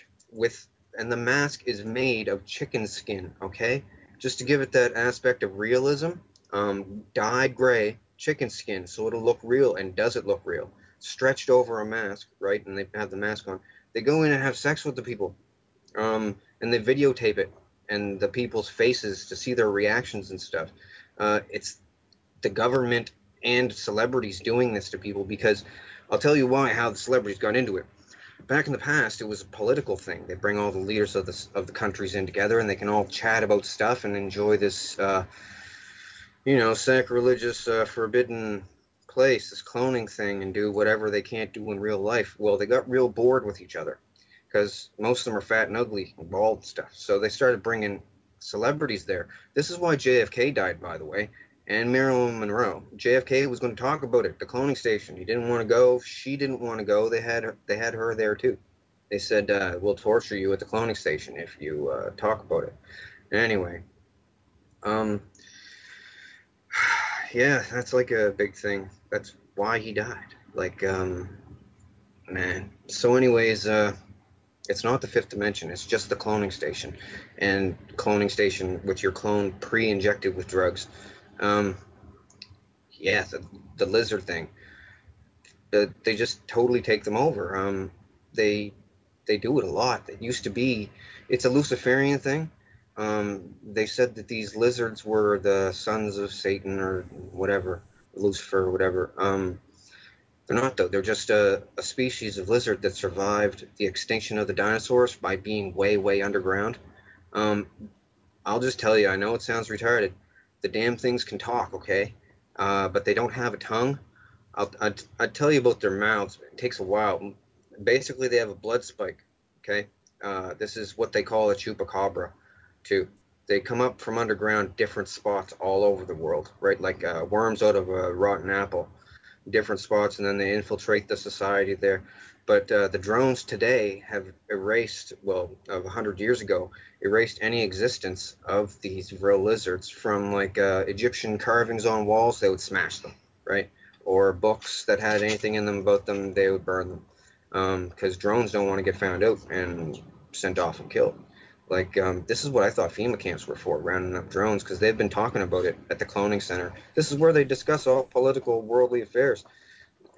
and the mask is made of chicken skin, okay? Just to give it that aspect of realism, dyed gray chicken skin, so it'll look real. And does it look real? Stretched over a mask, right? And they have the mask on. They go in and have sex with the people. and they videotape it and the people's faces to see their reactions and stuff. It's the government and celebrities doing this to people, because I'll tell you why, how the celebrities got into it. Back in the past, it was a political thing. They bring all the leaders of the countries in together, and they can all chat about stuff and enjoy this, sacrilegious, forbidden place, this cloning thing, and do whatever they can't do in real life. Well, they got real bored with each other because most of them are fat and ugly and bald and stuff. So they started bringing celebrities there. This is why JFK died, by the way, and Marilyn Monroe. JFK was going to talk about it, the cloning station. He didn't want to go. She didn't want to go. They had her there too. They said, we'll torture you at the cloning station if you talk about it. Anyway, yeah, that's like a big thing. That's why he died. Like, man. So anyways, it's not the fifth dimension. It's just the cloning station. And cloning station with your clone pre-injected with drugs. Yeah, the lizard thing. They just totally take them over. They do it a lot. It used to be, it's a Luciferian thing. They said that these lizards were the sons of Satan or whatever, Lucifer or whatever. They're not, though. They're just a species of lizard that survived the extinction of the dinosaurs by being way, way underground. I'll just tell you, I know it sounds retarded. The damn things can talk, okay? But they don't have a tongue. I'll tell you about their mouths. It takes a while. Basically, they have a blood spike, okay? This is what they call a chupacabra, too. They come up from underground, different spots all over the world, right? Like worms out of a rotten apple, different spots, and then they infiltrate the society there. But the drones today have erased, well, of 100 years ago, erased any existence of these Vril lizards from, like, Egyptian carvings on walls. They would smash them, right? Or books that had anything in them about them, they would burn them. Because drones don't want to get found out and sent off and killed. Like, this is what I thought FEMA camps were for, rounding up drones, because they've been talking about it at the cloning center. This is where they discuss all political, worldly affairs.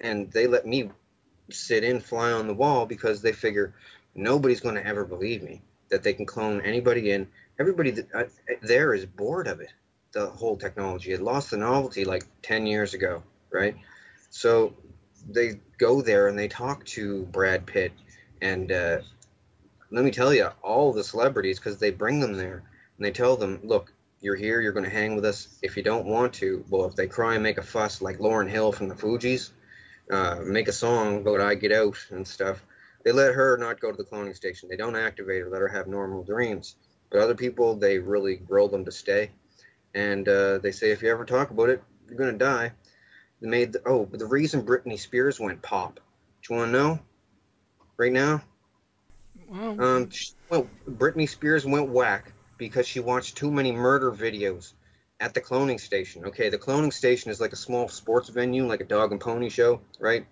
And they let me sit in, fly on the wall, because they figure nobody's going to ever believe me that they can clone anybody in. Everybody there is bored of it, the whole technology. It lost the novelty like 10 years ago, right? So they go there and they talk to Brad Pitt and let me tell you, all the celebrities, because they bring them there and they tell them, look, you're here, you're going to hang with us. If you don't want to, well, if they cry and make a fuss like Lauryn Hill from the Fugees, make a song about I Get Out and stuff, they let her not go to the cloning station. They don't activate her, let her have normal dreams. But other people, they really grill them to stay. And they say, if you ever talk about it, you're going to die. They made the reason Britney Spears went pop. Do you want to know? Right now? Well, Britney Spears went whack because she watched too many murder videos at the cloning station. Okay, the cloning station is like a small sports venue, like a dog and pony show, right?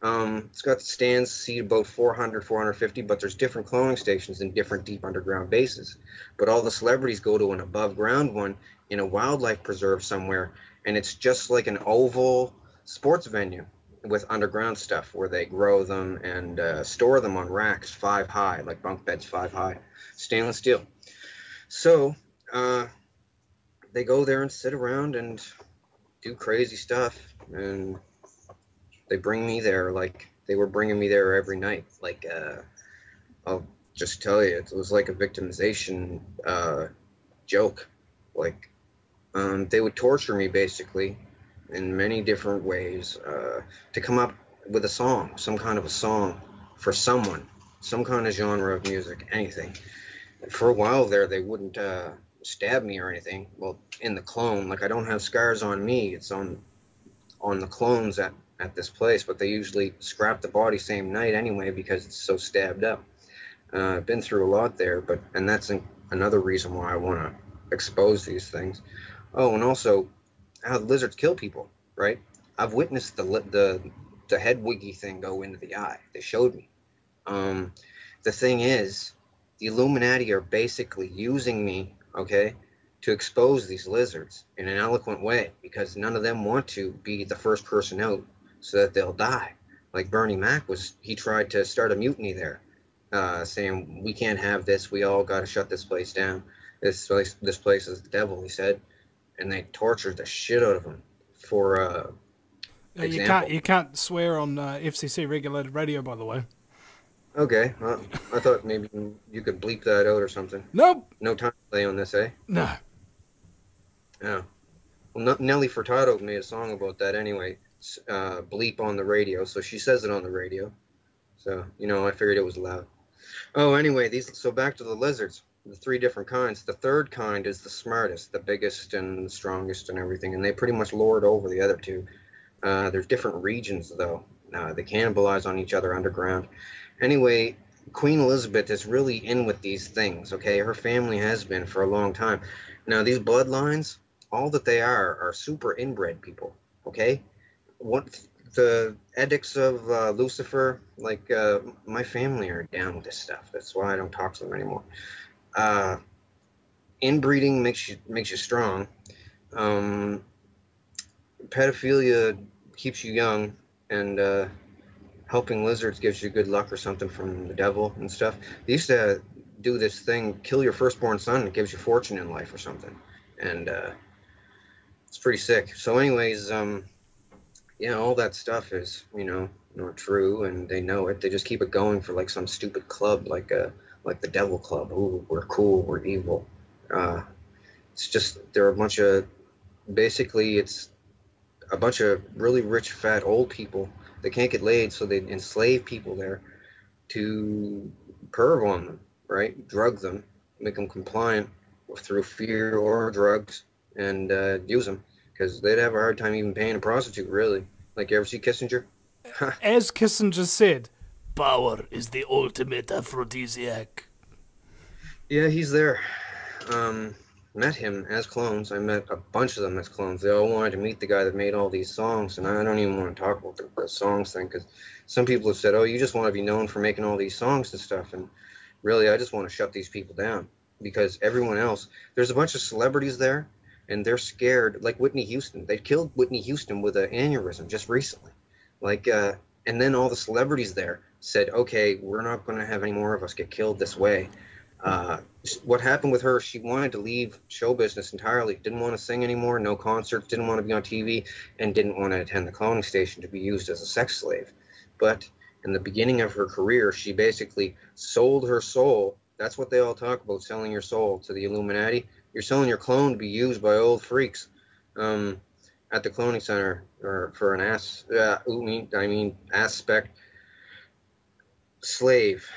It's got stands, seat about 400, 450, but there's different cloning stations in different deep underground bases. But all the celebrities go to an above ground one in a wildlife preserve somewhere, and it's just like an oval sports venue with underground stuff where they grow them and store them on racks 5 high, like bunk beds 5 high, stainless steel. So they go there and sit around and do crazy stuff, and they bring me there like they were bringing me there every night. Like, I'll just tell you, it was like a victimization joke. Like, they would torture me basically in many different ways to come up with a song, some kind of a song for someone, some kind of genre of music, anything. For a while there, they wouldn't stab me or anything. Well, in the clone, like, I don't have scars on me. It's on the clones at this place, but they usually scrap the body same night anyway because it's so stabbed up. I've been through a lot there, and that's another reason why I want to expose these things. Oh, and also how the lizards kill people, right? I've witnessed the head wiggy thing go into the eye. They showed me. The thing is, the Illuminati are basically using me, okay, to expose these lizards in an eloquent way, because none of them want to be the first person out so that they'll die. Like Bernie Mac he tried to start a mutiny there. saying, we can't have this. We all got to shut this place down. This place is the devil, he said. And they tortured the shit out of him for example. You can't swear on FCC regulated radio, by the way. Okay, well, I thought maybe you could bleep that out or something. Nope. No time delay on this, eh? No. Yeah. Well, Nelly Furtado made a song about that anyway. Bleep on the radio, so she says it on the radio. So, I figured it was loud. Oh, anyway, so back to the lizards. The 3 different kinds. The third kind is the smartest, the biggest and the strongest and everything, and they pretty much lord over the other 2. There's different regions, though. They cannibalize on each other underground. Anyway, Queen Elizabeth is really in with these things, okay? Her family has been for a long time. Now, these bloodlines, all that they are super inbred people, okay? What the edicts of Lucifer, like my family are down with this stuff. That's why I don't talk to them anymore. Inbreeding makes you strong. Pedophilia keeps you young, and helping lizards gives you good luck or something from the devil and stuff. They used to do this thing, kill your firstborn son, and it gives you fortune in life or something. And it's pretty sick. So anyways, all that stuff is, not true, and they know it. They just keep it going for like some stupid club, like the Devil Club. Ooh, we're cool, we're evil. It's just, they're a bunch of, basically it's a bunch of really rich, fat, old people. They can't get laid, so they enslave people there to perv on them, right? Drug them, make them compliant through fear or drugs, and use them, because they'd have a hard time even paying a prostitute, really. Like, you ever see Kissinger? As Kissinger said, power is the ultimate aphrodisiac. Yeah, he's there. Met him as clones. I met a bunch of them as clones. They all wanted to meet the guy that made all these songs, and I don't even want to talk about the songs thing, because some people have said, oh, you just want to be known for making all these songs and stuff, and really, I just want to shut these people down, because everyone else, there's a bunch of celebrities there, and they're scared, like Whitney Houston. They killed Whitney Houston with an aneurysm just recently. And then all the celebrities there said, okay, we're not going to have any more of us get killed this way. What happened with her, she wanted to leave show business entirely, didn't want to sing anymore, no concerts, didn't want to be on TV, and didn't want to attend the cloning station to be used as a sex slave. But in the beginning of her career, she basically sold her soul. That's what they all talk about, selling your soul to the Illuminati. You're selling your clone to be used by old freaks at the cloning center, or for an aspect slave.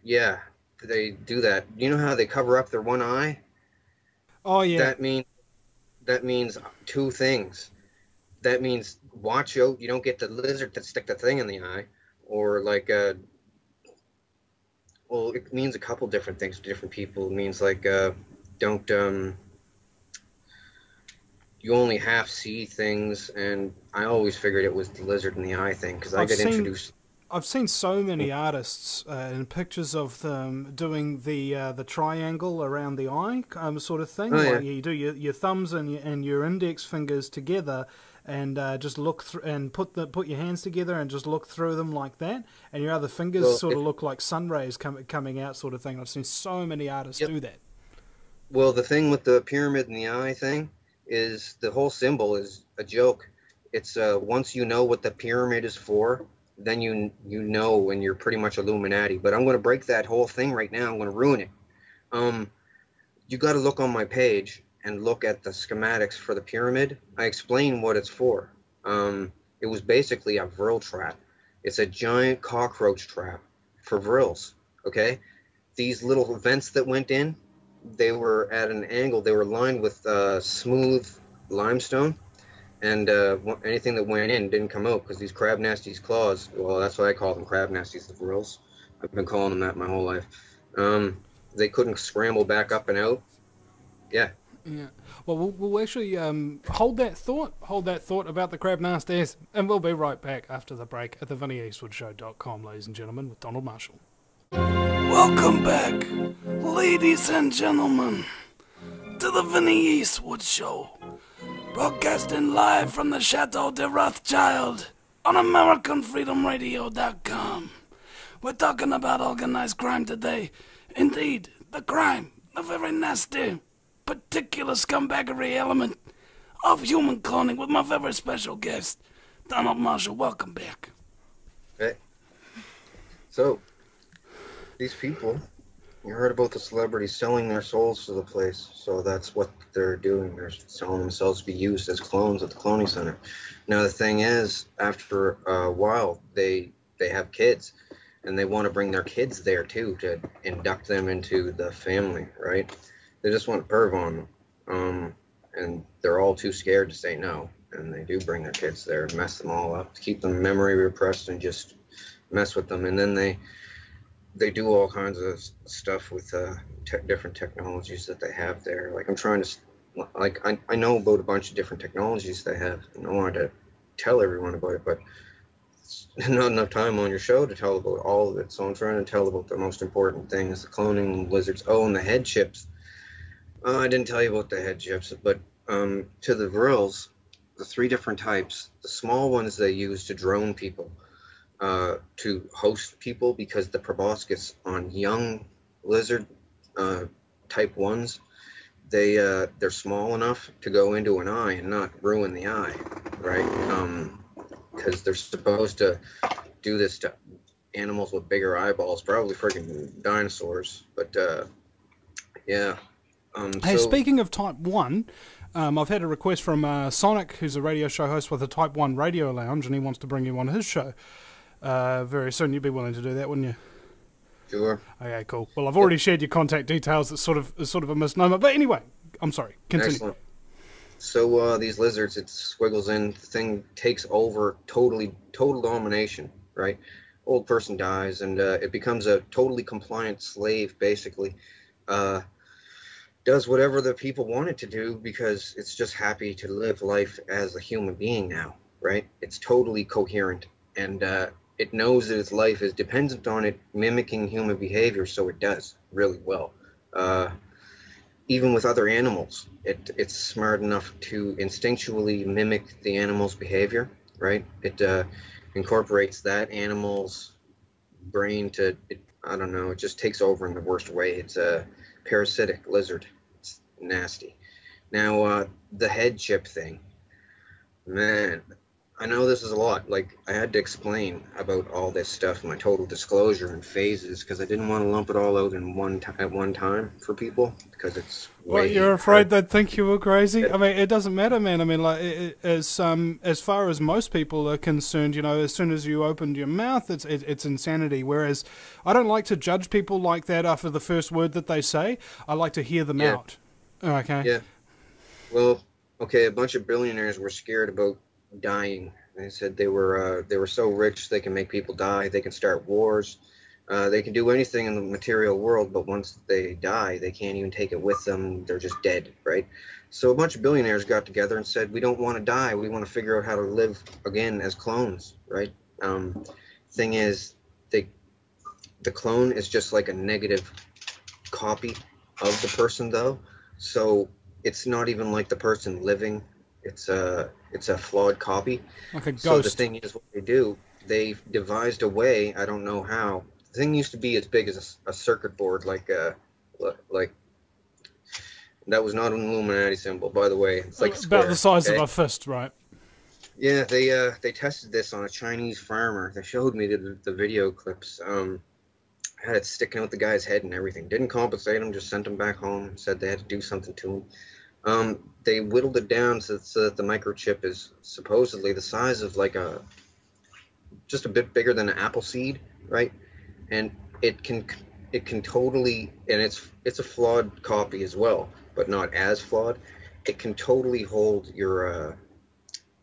Yeah, they do that. You know how they cover up their one eye? Oh yeah. That means 2 things. That means watch out, you don't get the lizard to stick the thing in the eye, or well, it means a couple different things to different people. It means don't you only half see things, and I always figured it was the lizard in the eye thing, because introduced. I've seen so many artists in pictures of them doing the triangle around the eye sort of thing. Oh, yeah. Like you do your thumbs and your index fingers together, and just look through and put your hands together and just look through them like that, and your other fingers sort of look like sun rays coming out, sort of thing. I've seen so many artists do that. Well, the thing with the pyramid in the eye thing is the whole symbol is a joke. It's once you know what the pyramid is for, then you know when you're pretty much Illuminati. But I'm going to break that whole thing right now. I'm going to ruin it. You got to look on my page and look at the schematics for the pyramid. I explain what it's for. It was basically a Vril trap. It's a giant cockroach trap for Vrils, okay? These little vents that went in, they were at an angle. They were lined with smooth limestone, and anything that went in didn't come out, because these crab nasties' claws, well, that's why I call them crab nasties, the Vrils. I've been calling them that my whole life. They couldn't scramble back up and out. Yeah. Yeah. Well, we'll actually hold that thought about the crab nasties, and we'll be right back after the break at the VinnyEastwoodShow.com, ladies and gentlemen, with Donald Marshall. Welcome back, ladies and gentlemen, to the Vinny Eastwood Show, broadcasting live from the Chateau de Rothschild on AmericanFreedomRadio.com. We're talking about organized crime today. Indeed, the crime, the very nasty, particular scumbaggery element of human cloning with my very special guest, Donald Marshall. Welcome back. Okay. So, these people, you heard about the celebrities selling their souls to the place. So that's what they're doing. They're selling themselves to be used as clones at the cloning center. Now the thing is, after a while, they have kids, and they want to bring their kids there too to induct them into the family, right? They just want to perv on them, and they're all too scared to say no. And they do bring their kids there and mess them all up to keep them memory repressed and just mess with them. And then they do all kinds of stuff with different technologies that they have there. Like I'm trying to, like I know about a bunch of different technologies they have, and I wanted to tell everyone about it, but it's not enough time on your show to tell about all of it. So I'm trying to tell about the most important things: the cloning lizards. Oh, and the head chips. I didn't tell you about the head chips, but to the Vrils, the 3 different types. The small ones they use to drone people. To host people, because the proboscis on young lizard type 1s, they're small enough to go into an eye and not ruin the eye, right? Because they're supposed to do this to animals with bigger eyeballs, probably freaking dinosaurs. But yeah. Hey, So, speaking of Type 1, I've had a request from Sonic, who's a radio show host with a Type 1 radio lounge, and he wants to bring you on his show. Very soon. You'd be willing to do that, wouldn't you? sure. Okay, cool. Well, I've already shared your contact details. It's sort of a misnomer. But anyway, I'm sorry. Continue. Excellent. So these lizards, it squiggles in. The thing takes over total domination, right? Old person dies, and it becomes a totally compliant slave, basically. Does whatever the people want it to do because it's just happy to live life as a human being now, right? It's totally coherent, and it knows that its life is dependent on it mimicking human behavior, so it does really well. Even with other animals, it's smart enough to instinctually mimic the animal's behavior, right? It incorporates that animal's brain to, I don't know, it just takes over in the worst way. It's a parasitic lizard. It's nasty. Now, the head chip thing, man, I know this is a lot. Like, I had to explain about all this stuff, my total disclosure and phases, because I didn't want to lump it all out in at one time for people, because it's way. What, you're afraid they'd think you were crazy? I mean, it doesn't matter, man. I mean, like, as far as most people are concerned, you know, as soon as you opened your mouth, it's insanity. Whereas, I don't like to judge people like that after the first word that they say. I like to hear them out. Okay. Yeah. Well, okay, a bunch of billionaires were scared about dying. They said they were so rich they can make people die, they can start wars, they can do anything in the material world, but once they die they can't even take it with them. They're just dead, right? So a bunch of billionaires got together and said, we don't want to die, we want to figure out how to live again as clones, right? Thing is, the clone is just like a negative copy of the person, though, so it's not even like the person living. It's a flawed copy. Like a ghost. So the thing is, what they do, they've devised a way, I don't know how. The thing used to be as big as a circuit board, like that was not an Illuminati symbol, by the way. It's like about the size of a fist, right? Yeah, they tested this on a Chinese farmer. They showed me the video clips. Had it sticking out the guy's head and everything. Didn't compensate him, just sent him back home. Said they had to do something to him. They whittled it down so that the microchip is supposedly the size of like just a bit bigger than an apple seed, right? And it can totally, and it's a flawed copy as well, but not as flawed. It can totally hold your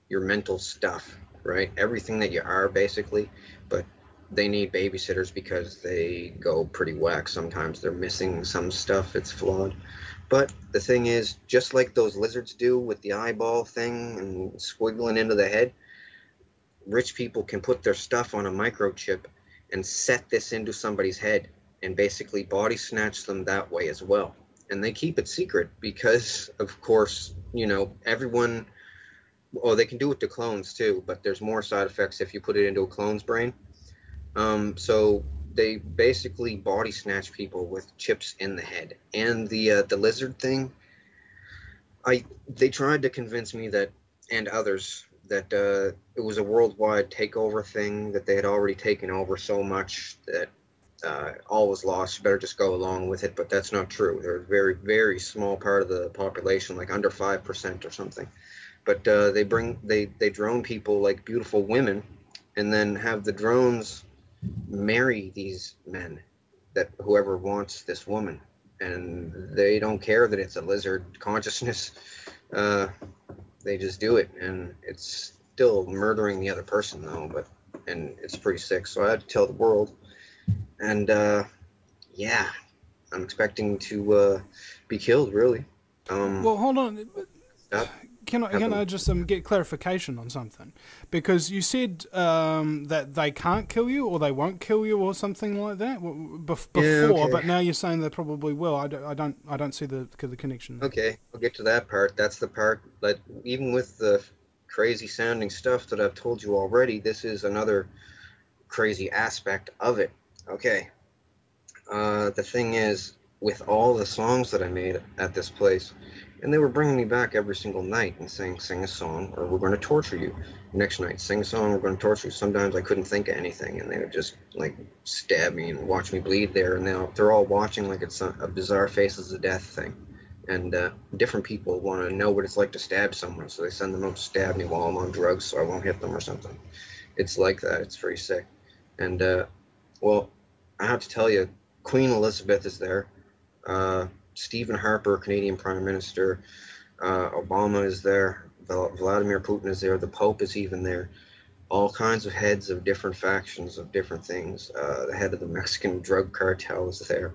mental stuff, right? Everything that you are, basically, but they need babysitters because they go pretty whack sometimes. They're missing some stuff. It's flawed. But the thing is, just like those lizards do with the eyeball thing and squiggling into the head, rich people can put their stuff on a microchip and set this into somebody's head and basically body snatch them that way as well. And they keep it secret because, of course, you know, everyone, well, they can do it to clones too, but there's more side effects if you put it into a clone's brain. So they basically body snatch people with chips in the head. And the lizard thing, they tried to convince me that, and others, that it was a worldwide takeover thing, that they had already taken over so much that all was lost. You better just go along with it. But that's not true. They're a very, very small part of the population, like under 5% or something. But they drone people like beautiful women, and then have the drones marry these men, that whoever wants this woman, and they don't care that it's a lizard consciousness. Uh, they just do it, and it's still murdering the other person though. And it's pretty sick. So I had to tell the world, and yeah, I'm expecting to be killed. Really. Well, hold on. That Can I just get clarification on something? Because you said that they can't kill you or they won't kill you or something like that before, Yeah, okay. but now you're saying they probably will. I don't see the connection. Okay, I'll get to that part. That's the part that, even with the crazy sounding stuff that I've told you already, this is another crazy aspect of it. Okay. The thing is, with all the songs that I made at this place, and they were bringing me back every single night and saying, sing a song or we're going to torture you. Next night, sing a song, we're going to torture you. Sometimes I couldn't think of anything, and they would just like stab me and watch me bleed there. And now they're all watching like it's a bizarre Faces of Death thing. And different people want to know what it's like to stab someone, so they send them out to stab me while I'm on drugs so I won't hit them or something. It's like that. It's very sick. And, well, I have to tell you, Queen Elizabeth is there. Stephen Harper, Canadian Prime Minister. Obama is there. Vladimir Putin is there. The Pope is even there. All kinds of heads of different factions of different things. The head of the Mexican drug cartel is there.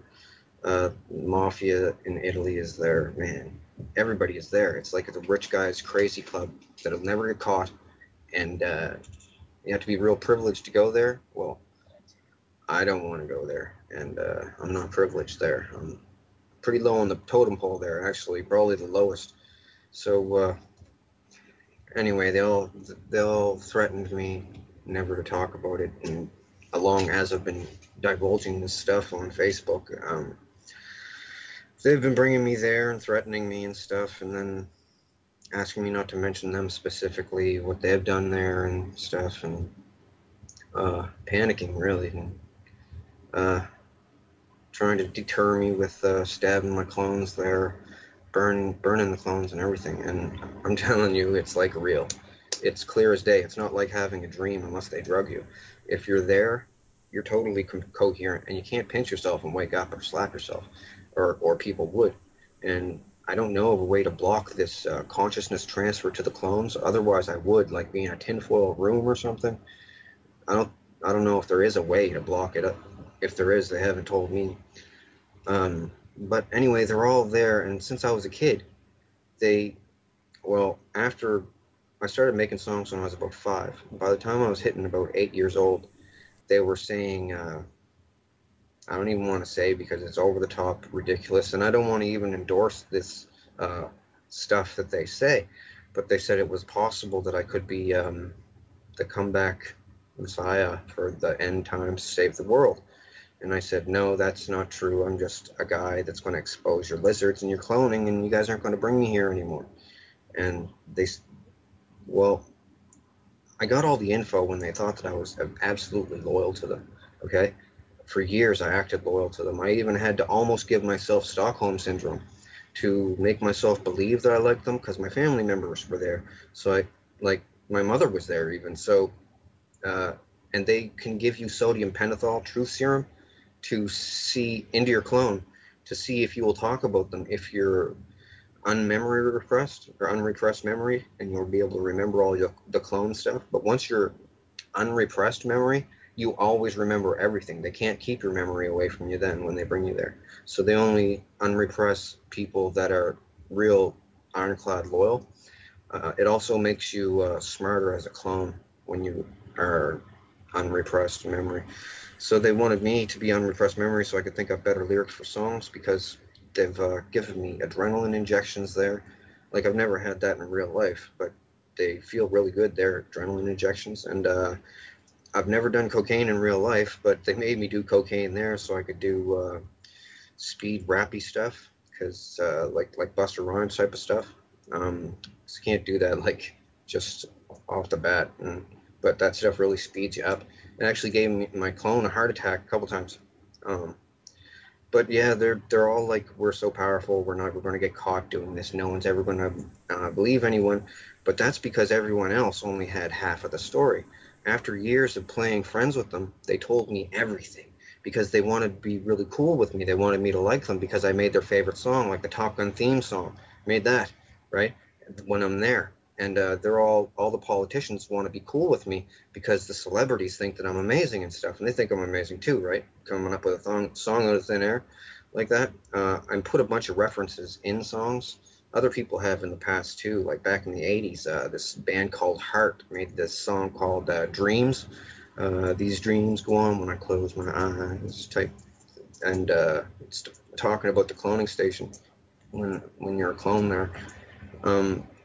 Mafia in Italy is there. Man, everybody is there. It's like the rich guy's crazy club that'll never get caught. And you have to be real privileged to go there. Well, I don't want to go there, and I'm not privileged there. I'm pretty low on the totem pole there, actually, probably the lowest. So anyway, they all threatened me never to talk about it, and along as I've been divulging this stuff on Facebook, they've been bringing me there and threatening me and stuff, and then asking me not to mention them specifically, what they've done there and stuff, and panicking really, and trying to deter me with stabbing my clones there, burning the clones and everything. And I'm telling you, it's like real. It's clear as day. It's not like having a dream unless they drug you. If you're there, you're totally coherent, and you can't pinch yourself and wake up or slap yourself, or people would. And I don't know of a way to block this consciousness transfer to the clones. Otherwise, I would, like being in a tinfoil room or something. I don't know if there is a way to block it. If there is, they haven't told me. But anyway, they're all there, and since I was a kid, after I started making songs when I was about 5. By the time I was hitting about 8 years old, they were saying, I don't even want to say because it's over the top ridiculous, and I don't want to even endorse this stuff that they say, but they said it was possible that I could be the comeback Messiah for the end times to save the world. And I said, no, that's not true. I'm just a guy that's going to expose your lizards and your cloning, and you guys aren't going to bring me here anymore. And I got all the info when they thought that I was absolutely loyal to them, okay? For years, I acted loyal to them. I even had to almost give myself Stockholm Syndrome to make myself believe that I liked them, because my family members were there. So my mother was there even. So, and they can give you sodium pentothal truth serum to see into your clone, to see if you will talk about them, if you're unmemory repressed or unrepressed memory, and you'll be able to remember all the clone stuff. But once you're unrepressed memory, you always remember everything. They can't keep your memory away from you then when they bring you there. So they only unrepress people that are real ironclad loyal. It also makes you smarter as a clone when you are unrepressed memory. So they wanted me to be unrepressed memory so I could think up better lyrics for songs, because they've given me adrenaline injections there. Like, I've never had that in real life, but they feel really good. They're adrenaline injections. And I've never done cocaine in real life, but they made me do cocaine there so I could do speed rappy stuff, because like Buster Rhymes type of stuff. So can't do that like just off the bat, but that stuff really speeds you up. It actually gave my clone a heart attack a couple times. Um, but yeah, they're all like, we're so powerful, we're going to get caught doing this. No one's ever going to believe anyone. But that's because everyone else only had half of the story. After years of playing friends with them, they told me everything because they wanted to be really cool with me. They wanted me to like them because I made their favorite song, like the Top Gun theme song. Made that, right? When I'm there. And they're all the politicians want to be cool with me because the celebrities think that I'm amazing and stuff. And they think I'm amazing too, right? Coming up with a song out of thin air like that. I put a bunch of references in songs. Other people have in the past too, like back in the 80s, this band called Heart made this song called Dreams. These dreams go on when I close my eyes type. And it's talking about the cloning station when you're a clone there.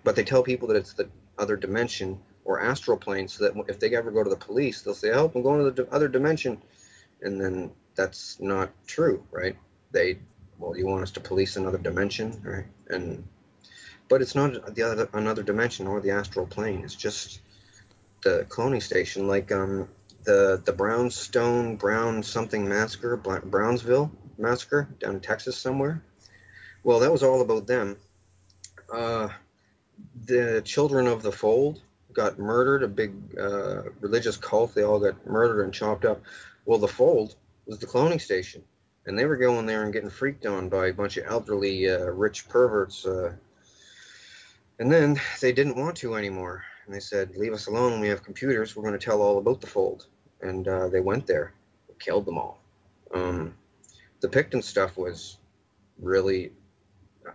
But they tell people that it's the other dimension or astral plane, so that if they ever go to the police, they'll say, "Help, I'm going to the other dimension," and then that's not true, right? Well, you want us to police another dimension, right? But it's not another dimension or the astral plane. It's just the cloning station, like the Brown something massacre, Brownsville massacre down in Texas somewhere. Well, that was all about them. The children of the fold got murdered, a big religious cult. They all got murdered and chopped up. Well, the fold was the cloning station, and they were going there and getting freaked on by a bunch of elderly, rich perverts. And then they didn't want to anymore, and they said, "Leave us alone. We have computers. We're going to tell all about the fold." And they went there, killed them all. The Picton stuff was really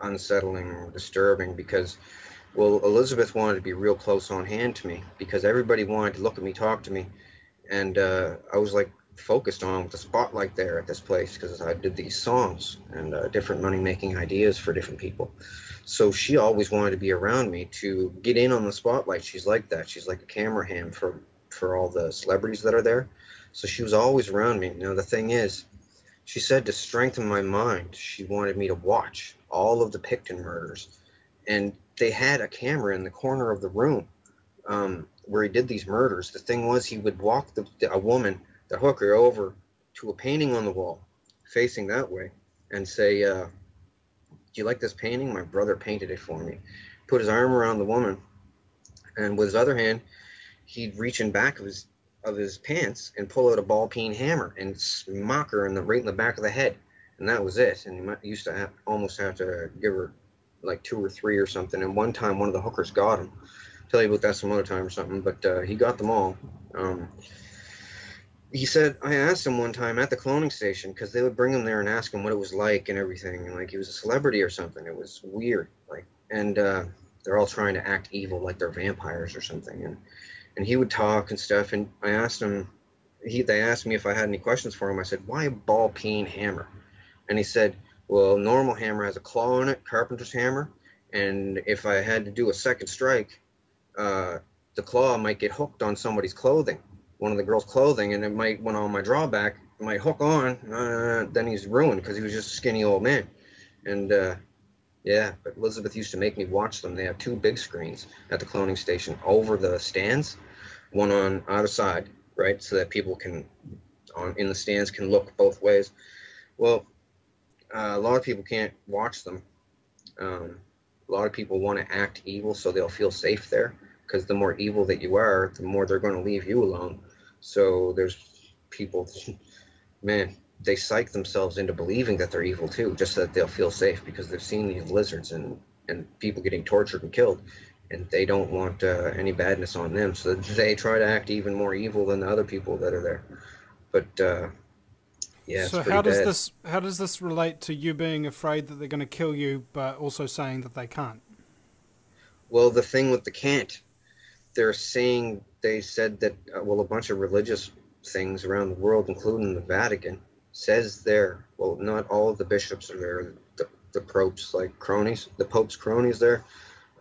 unsettling or disturbing because, well, Elizabeth wanted to be real close on hand to me because everybody wanted to look at me, talk to me, and I was like focused on with the spotlight there at this place because I did these songs and different money-making ideas for different people. So she always wanted to be around me to get in on the spotlight. She's like that. She's like a camera hand for all the celebrities that are there. So she was always around me. Now, the thing is, she said to strengthen my mind, she wanted me to watch all of the Picton murders. And they had a camera in the corner of the room where he did these murders. The thing was, he would walk a woman, the hooker, over to a painting on the wall, facing that way, and say, "Do you like this painting? My brother painted it for me." Put his arm around the woman, and with his other hand, he'd reach in back of his pants and pull out a ball-peen hammer and smack her right in the back of the head. And that was it. And he used to almost have to give her like 2 or 3 or something. And one time, one of the hookers got him. I'll tell you about that some other time or something. But he got them all. He said, I asked him one time at the cloning station, because they would bring him there and ask him what it was like and everything. And like he was a celebrity or something. It was weird. And they're all trying to act evil like they're vampires or something. And he would talk and stuff. And I asked him, they asked me if I had any questions for him. I said, why a ball-peen hammer? And he said, well, normal hammer has a claw in it, carpenter's hammer. And if I had to do a second strike, the claw might get hooked on somebody's clothing, one of the girls' clothing, and it might, when on my drawback, it might hook on. Then he's ruined because he was just a skinny old man. And yeah, but Elizabeth used to make me watch them. They have 2 big screens at the cloning station over the stands, one on either side, right, so that people in the stands can look both ways. Well, a lot of people can't watch them. A lot of people want to act evil so they'll feel safe there, because the more evil that you are, the more they're going to leave you alone. So there's people, man, they psych themselves into believing that they're evil too, just so that they'll feel safe, because they've seen these lizards and people getting tortured and killed, and they don't want any badness on them, so they try to act even more evil than the other people that are there. But yeah, so it's pretty bad. how does this relate to you being afraid that they're going to kill you, but also saying that they can't? Well, the thing with the can't, they said that, well, a bunch of religious things around the world, including the Vatican, says there, well, not all of the bishops are there, the Pope's like cronies, the Pope's cronies there,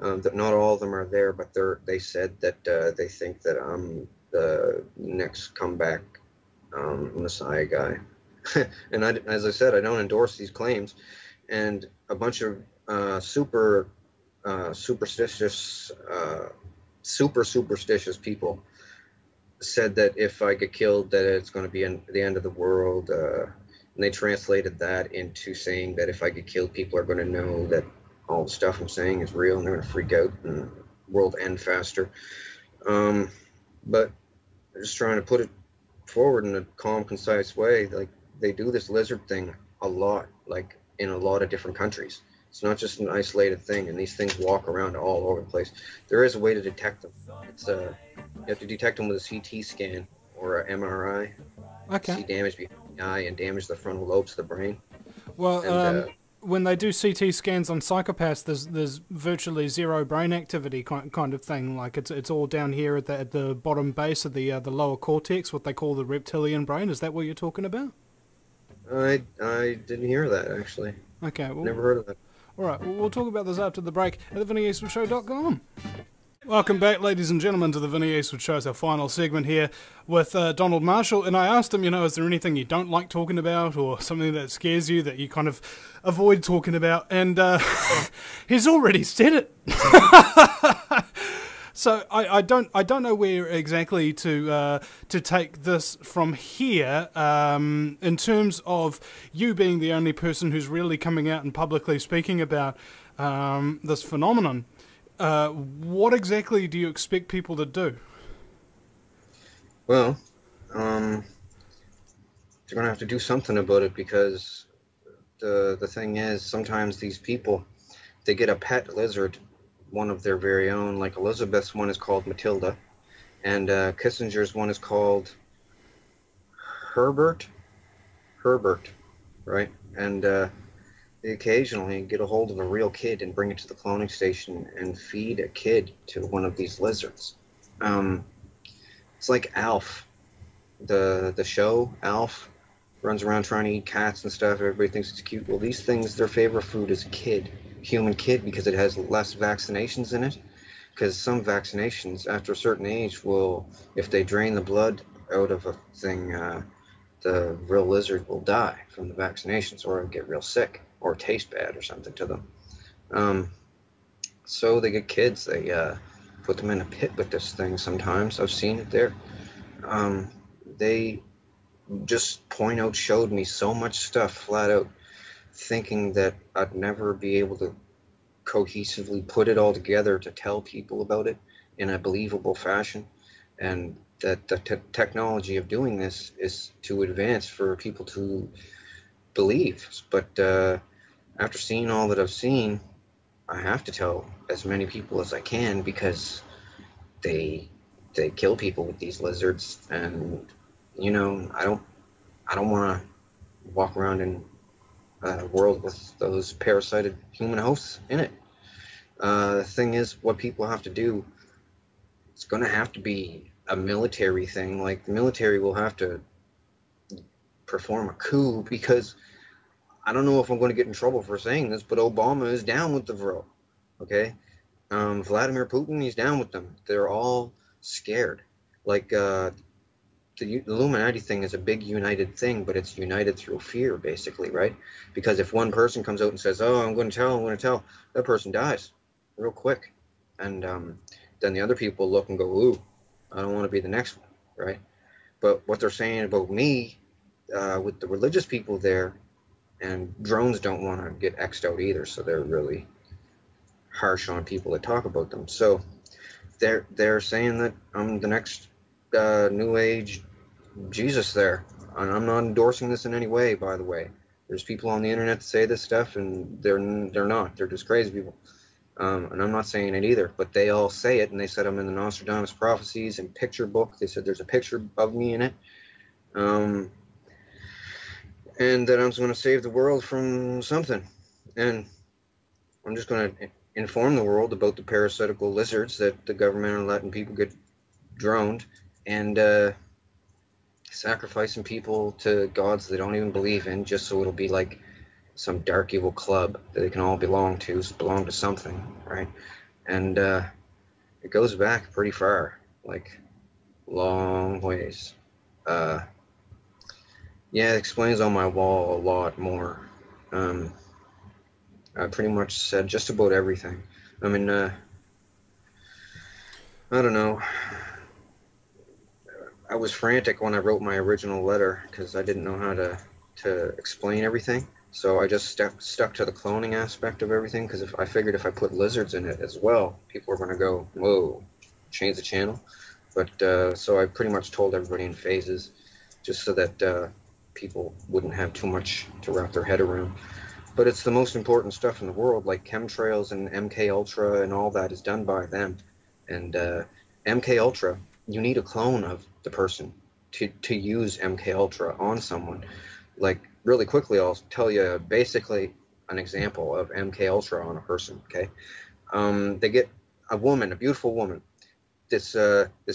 that not all of them are there, but they said that they think that I'm the next comeback Messiah guy. And as I said, I don't endorse these claims. And a bunch of super superstitious people said that if I get killed, that it's going to be the end of the world. And they translated that into saying that if I get killed, people are going to know that all the stuff I'm saying is real, and they're going to freak out and the world end faster. But I'm just trying to put it forward in a calm, concise way. Like, they do this lizard thing a lot, like in a lot of different countries. It's not just an isolated thing, and these things walk around all over the place. There is a way to detect them. It's you have to detect them with a CT scan or a MRI. Okay. See damage behind the eye and damage the frontal lobes of the brain. Well, And, when they do CT scans on psychopaths, there's virtually zero brain activity kind of thing. Like it's all down here at the bottom base of the lower cortex, what they call the reptilian brain. Is that what you're talking about? I didn't hear that, actually. Okay. Well, Never heard of that. all right. We'll talk about this after the break at thevinnieeastwoodshow.com. Welcome back, ladies and gentlemen, to the Vinnie Eastwood Show. It's our final segment here with Donald Marshall. And I asked him, is there anything you don't like talking about or something that scares you that you kind of avoid talking about? And he's already said it. So I don't know where exactly to take this from here in terms of you being the only person who's really coming out and publicly speaking about this phenomenon. What exactly do you expect people to do? Well, they're going to have to do something about it, because the thing is, sometimes these people, they get a pet lizard, one of their very own. Like Elizabeth's one is called Matilda, and Kissinger's one is called Herbert, right? And they occasionally get a hold of a real kid and bring it to the cloning station and feed a kid to one of these lizards. It's like Alf, the show. Alf runs around trying to eat cats and stuff. Everybody thinks it's cute. Well, these things, their favorite food is human kid, because it has less vaccinations in it. Because some vaccinations, after a certain age, will, if they drain the blood out of a thing, the real lizard will die from the vaccinations, or get real sick, or taste bad or something to them. So they get kids, they put them in a pit with this thing sometimes. I've seen it there. They just showed me so much stuff flat out, thinking that I'd never be able to cohesively put it all together to tell people about it in a believable fashion, and that the technology of doing this is too advanced for people to believe. But after seeing all that I've seen, I have to tell as many people as I can, because they kill people with these lizards, and I don't want to walk around in a world with those parasited human hosts in it. The thing is, what people have to do, it's going to have to be a military thing. Like, the military will have to perform a coup, because I don't know if I'm going to get in trouble for saying this, but Obama is down with the Vril. Okay? Vladimir Putin, he's down with them. They're all scared. Like, the Illuminati thing is a big united thing, but it's united through fear, basically, right? Because if one person comes out and says, oh, I'm going to tell, that person dies real quick. And then the other people look and go, ooh, I don't want to be the next one, right? But what they're saying about me, with the religious people there, and drones don't want to get X'd out either, so they're really harsh on people that talk about them. So they're saying that I'm the next New Age Jesus there. And I'm not endorsing this in any way, by the way. There's people on the internet that say this stuff, and they're not. They're just crazy people. And I'm not saying it either, but they all say it, and they said I'm in the Nostradamus prophecies and picture book. They said there's a picture of me in it. And that I'm going to save the world from something. And I'm just going to inform the world about the parasitical lizards that the government are letting people get droned, and sacrificing people to gods they don't even believe in, just so it'll be like some dark evil club that they can all belong to something, right? And it goes back pretty far, like long ways. Uh, yeah, it explains on my wall a lot more. Um, I pretty much said just about everything. I mean, I don't know. I was frantic when I wrote my original letter because I didn't know how to explain everything. So I just stuck to the cloning aspect of everything because if I figured if I put lizards in it as well, people were going to go, whoa, change the channel. But so I pretty much told everybody in phases just so that people wouldn't have too much to wrap their head around. But it's the most important stuff in the world, like chemtrails and MK Ultra and all that is done by them. And MK Ultra, you need a clone of the person to use MK Ultra on someone. Like really quickly, I'll tell you basically an example of MK Ultra on a person. Okay, they get a woman, a beautiful woman. This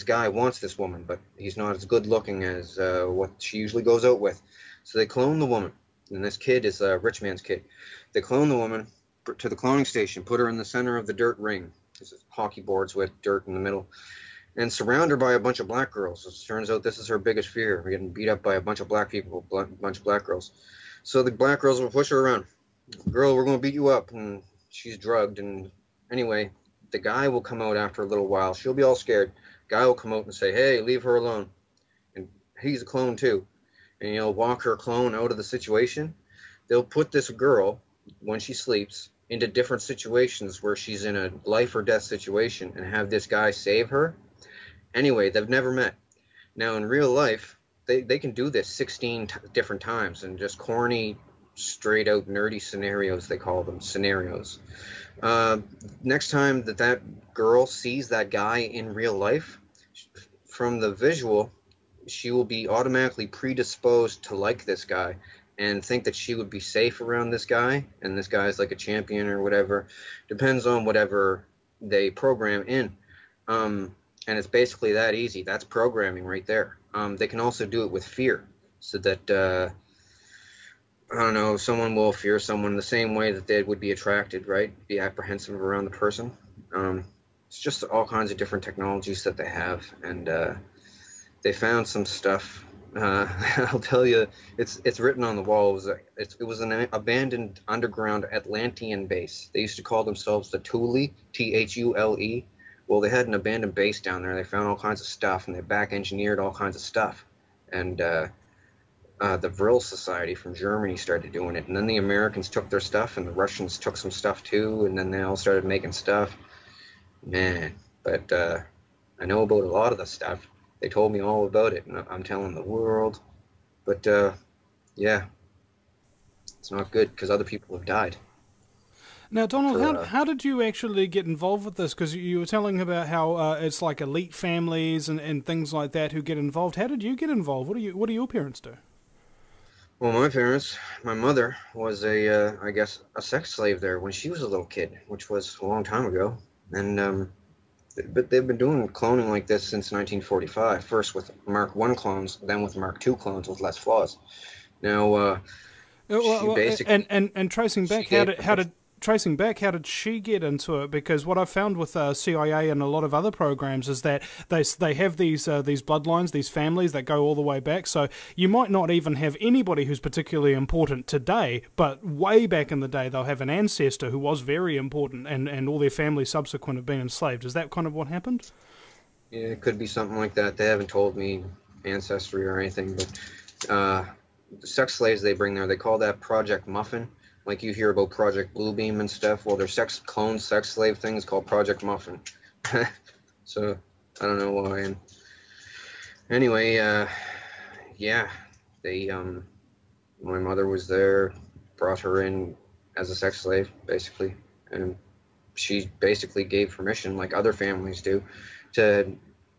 guy wants this woman, but he's not as good looking as what she usually goes out with. So they clone the woman, and this kid is a rich man's kid. They clone the woman to the cloning station, put her in the center of the dirt ring. There's hockey boards with dirt in the middle, and surround her by a bunch of black girls. It turns out this is her biggest fear, getting beat up by a bunch of black people, a bunch of black girls. So the black girls will push her around. Girl, we're going to beat you up. And she's drugged. And anyway, the guy will come out after a little while. She'll be all scared. Guy will come out and say, hey, leave her alone. And he's a clone too. And he'll walk her clone out of the situation. They'll put this girl, when she sleeps, into different situations where she's in a life or death situation and have this guy save her. Anyway, they've never met. Now, in real life, they can do this 16 different times and just corny, straight-out nerdy scenarios, they call them, scenarios. Next time that girl sees that guy in real life, from the visual, she will be automatically predisposed to like this guy and think that she would be safe around this guy, and this guy's like a champion or whatever. Depends on whatever they program in. And it's basically that easy. That's programming right there. They can also do it with fear, so that, I don't know, someone will fear someone the same way that they would be attracted, right? Be apprehensive around the person. It's just all kinds of different technologies that they have, and they found some stuff. I'll tell you, it's written on the wall. It was an abandoned underground Atlantean base. They used to call themselves the Thule, Thule. Well, they had an abandoned base down there. They found all kinds of stuff, and they back-engineered all kinds of stuff. And the Vril Society from Germany started doing it. And then the Americans took their stuff, and the Russians took some stuff too, and then they all started making stuff. Man, but I know about a lot of the stuff. They told me all about it, and I'm telling the world. But, yeah, it's not good because other people have died. Now, Donald, how did you actually get involved with this? Because you were telling about how it's like elite families and things like that who get involved. How did you get involved? What do your parents do? Well, my parents, my mother was I guess, a sex slave there when she was a little kid, which was a long time ago. And but they've been doing cloning like this since 1945. First with Mark I clones, then with Mark II clones with less flaws. Now, she basically and tracing back, how did she get into it? Because what I found with CIA and a lot of other programs is that they have these bloodlines, these families that go all the way back. So you might not even have anybody who's particularly important today, but way back in the day they'll have an ancestor who was very important, and all their family subsequent have been enslaved. Is that kind of what happened? Yeah, it could be something like that. They haven't told me ancestry or anything, but the sex slaves they bring there, they call that Project Muffin. Like you hear about Project Bluebeam and stuff. Well, their sex slave thing is called Project Muffin. So I don't know why. And anyway, yeah, they my mother was there, brought her in as a sex slave, basically, and she basically gave permission, like other families do, to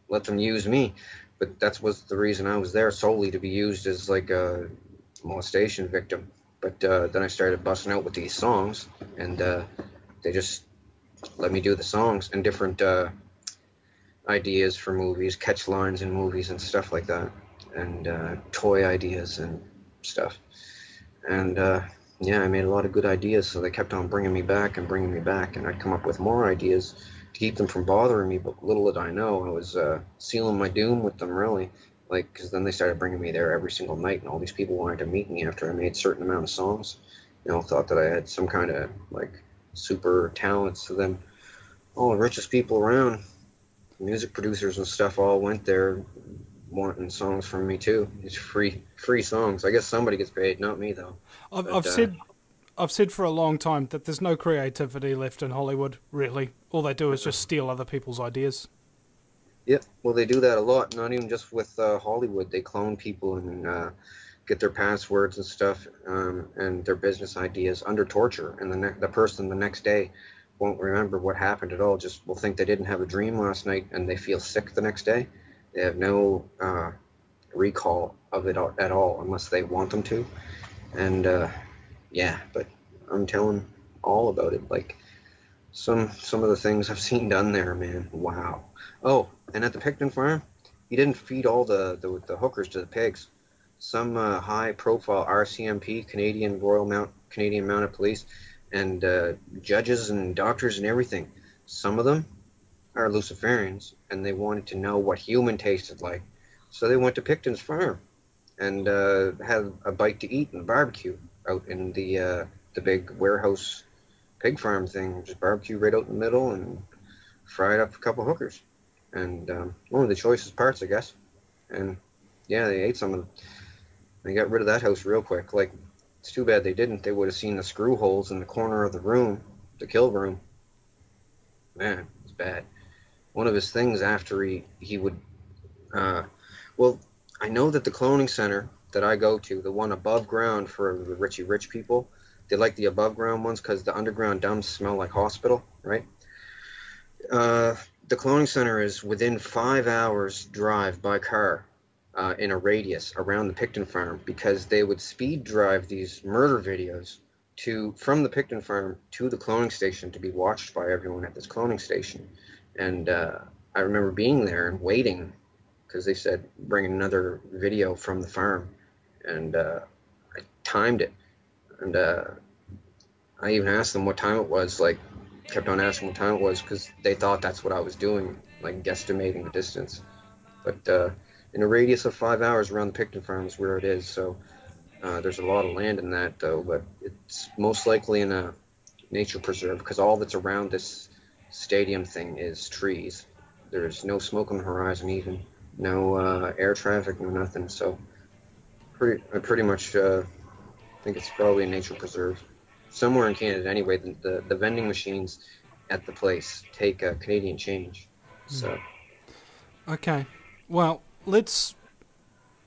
let them use me. But that was the reason I was there, solely to be used as like a molestation victim. But then I started busting out with these songs, and they just let me do the songs and different ideas for movies, catch lines in movies and stuff like that, and toy ideas and stuff. And yeah, I made a lot of good ideas, so they kept on bringing me back, and I'd come up with more ideas, to keep them from bothering me. But little did I know, I was sealing my doom with them, really. Like, because then they started bringing me there every single night, and all these people wanted to meet me after I made a certain amount of songs. You know, thought that I had some kind of like super talents to them. All the richest people around, music producers and stuff, all went there wanting songs from me too. It's free songs. I guess somebody gets paid, not me though. I've said for a long time that there's no creativity left in Hollywood. Really, all they do is just steal other people's ideas. Yeah, well, they do that a lot. Not even just with Hollywood. They clone people and get their passwords and stuff and their business ideas under torture, and the person the next day won't remember what happened at all. Just will think they didn't have a dream last night, and they feel sick the next day. They have no recall of it at all unless they want them to. And yeah, but I'm telling all about it. Like some of the things I've seen done there, man. Wow. Oh, and at the Picton farm, he didn't feed all the hookers to the pigs. Some high-profile RCMP, Canadian Mounted Police, and judges and doctors and everything. Some of them are Luciferians, and they wanted to know what human tasted like. So they went to Picton's farm and had a bite to eat and barbecue out in the big warehouse pig farm thing. Just barbecue right out in the middle and fried up a couple hookers. And one of the choicest parts, I guess. And yeah, they ate some of them. They got rid of that house real quick. Like, it's too bad they didn't. They would have seen the screw holes in the corner of the room, the kill room. Man, it's bad. One of his things after he would, well, I know that the cloning center that I go to, the one above ground for the rich people, they like the above ground ones because the underground dumps smell like hospital, right? The cloning center is within 5 hours drive by car in a radius around the Picton farm, because they would speed drive these murder videos from the Picton farm to the cloning station to be watched by everyone at this cloning station. And I remember being there and waiting because they said bring another video from the farm, and I timed it, and I even asked them what time it was. Like, kept on asking what time it was because they thought that's what I was doing, like guesstimating the distance. But in a radius of 5 hours around the Picton farm is where it is. So there's a lot of land in that, though, but it's most likely in a nature preserve because all that's around this stadium thing is trees. There's no smoke on the horizon, even no air traffic, no nothing. So I pretty much think it's probably a nature preserve somewhere in Canada. Anyway, the vending machines at the place take Canadian change. So okay, well, let's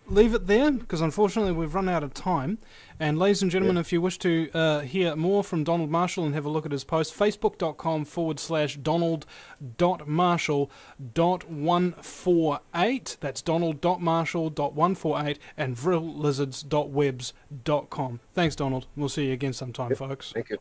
leave it there because unfortunately we've run out of time. And ladies and gentlemen, if you wish to hear more from Donald Marshall and have a look at his post, facebook.com/donald.marshall.148. That's donald.marshall.148 and vrillizards.webs.com. Thanks, Donald. We'll see you again sometime, folks. Thank you.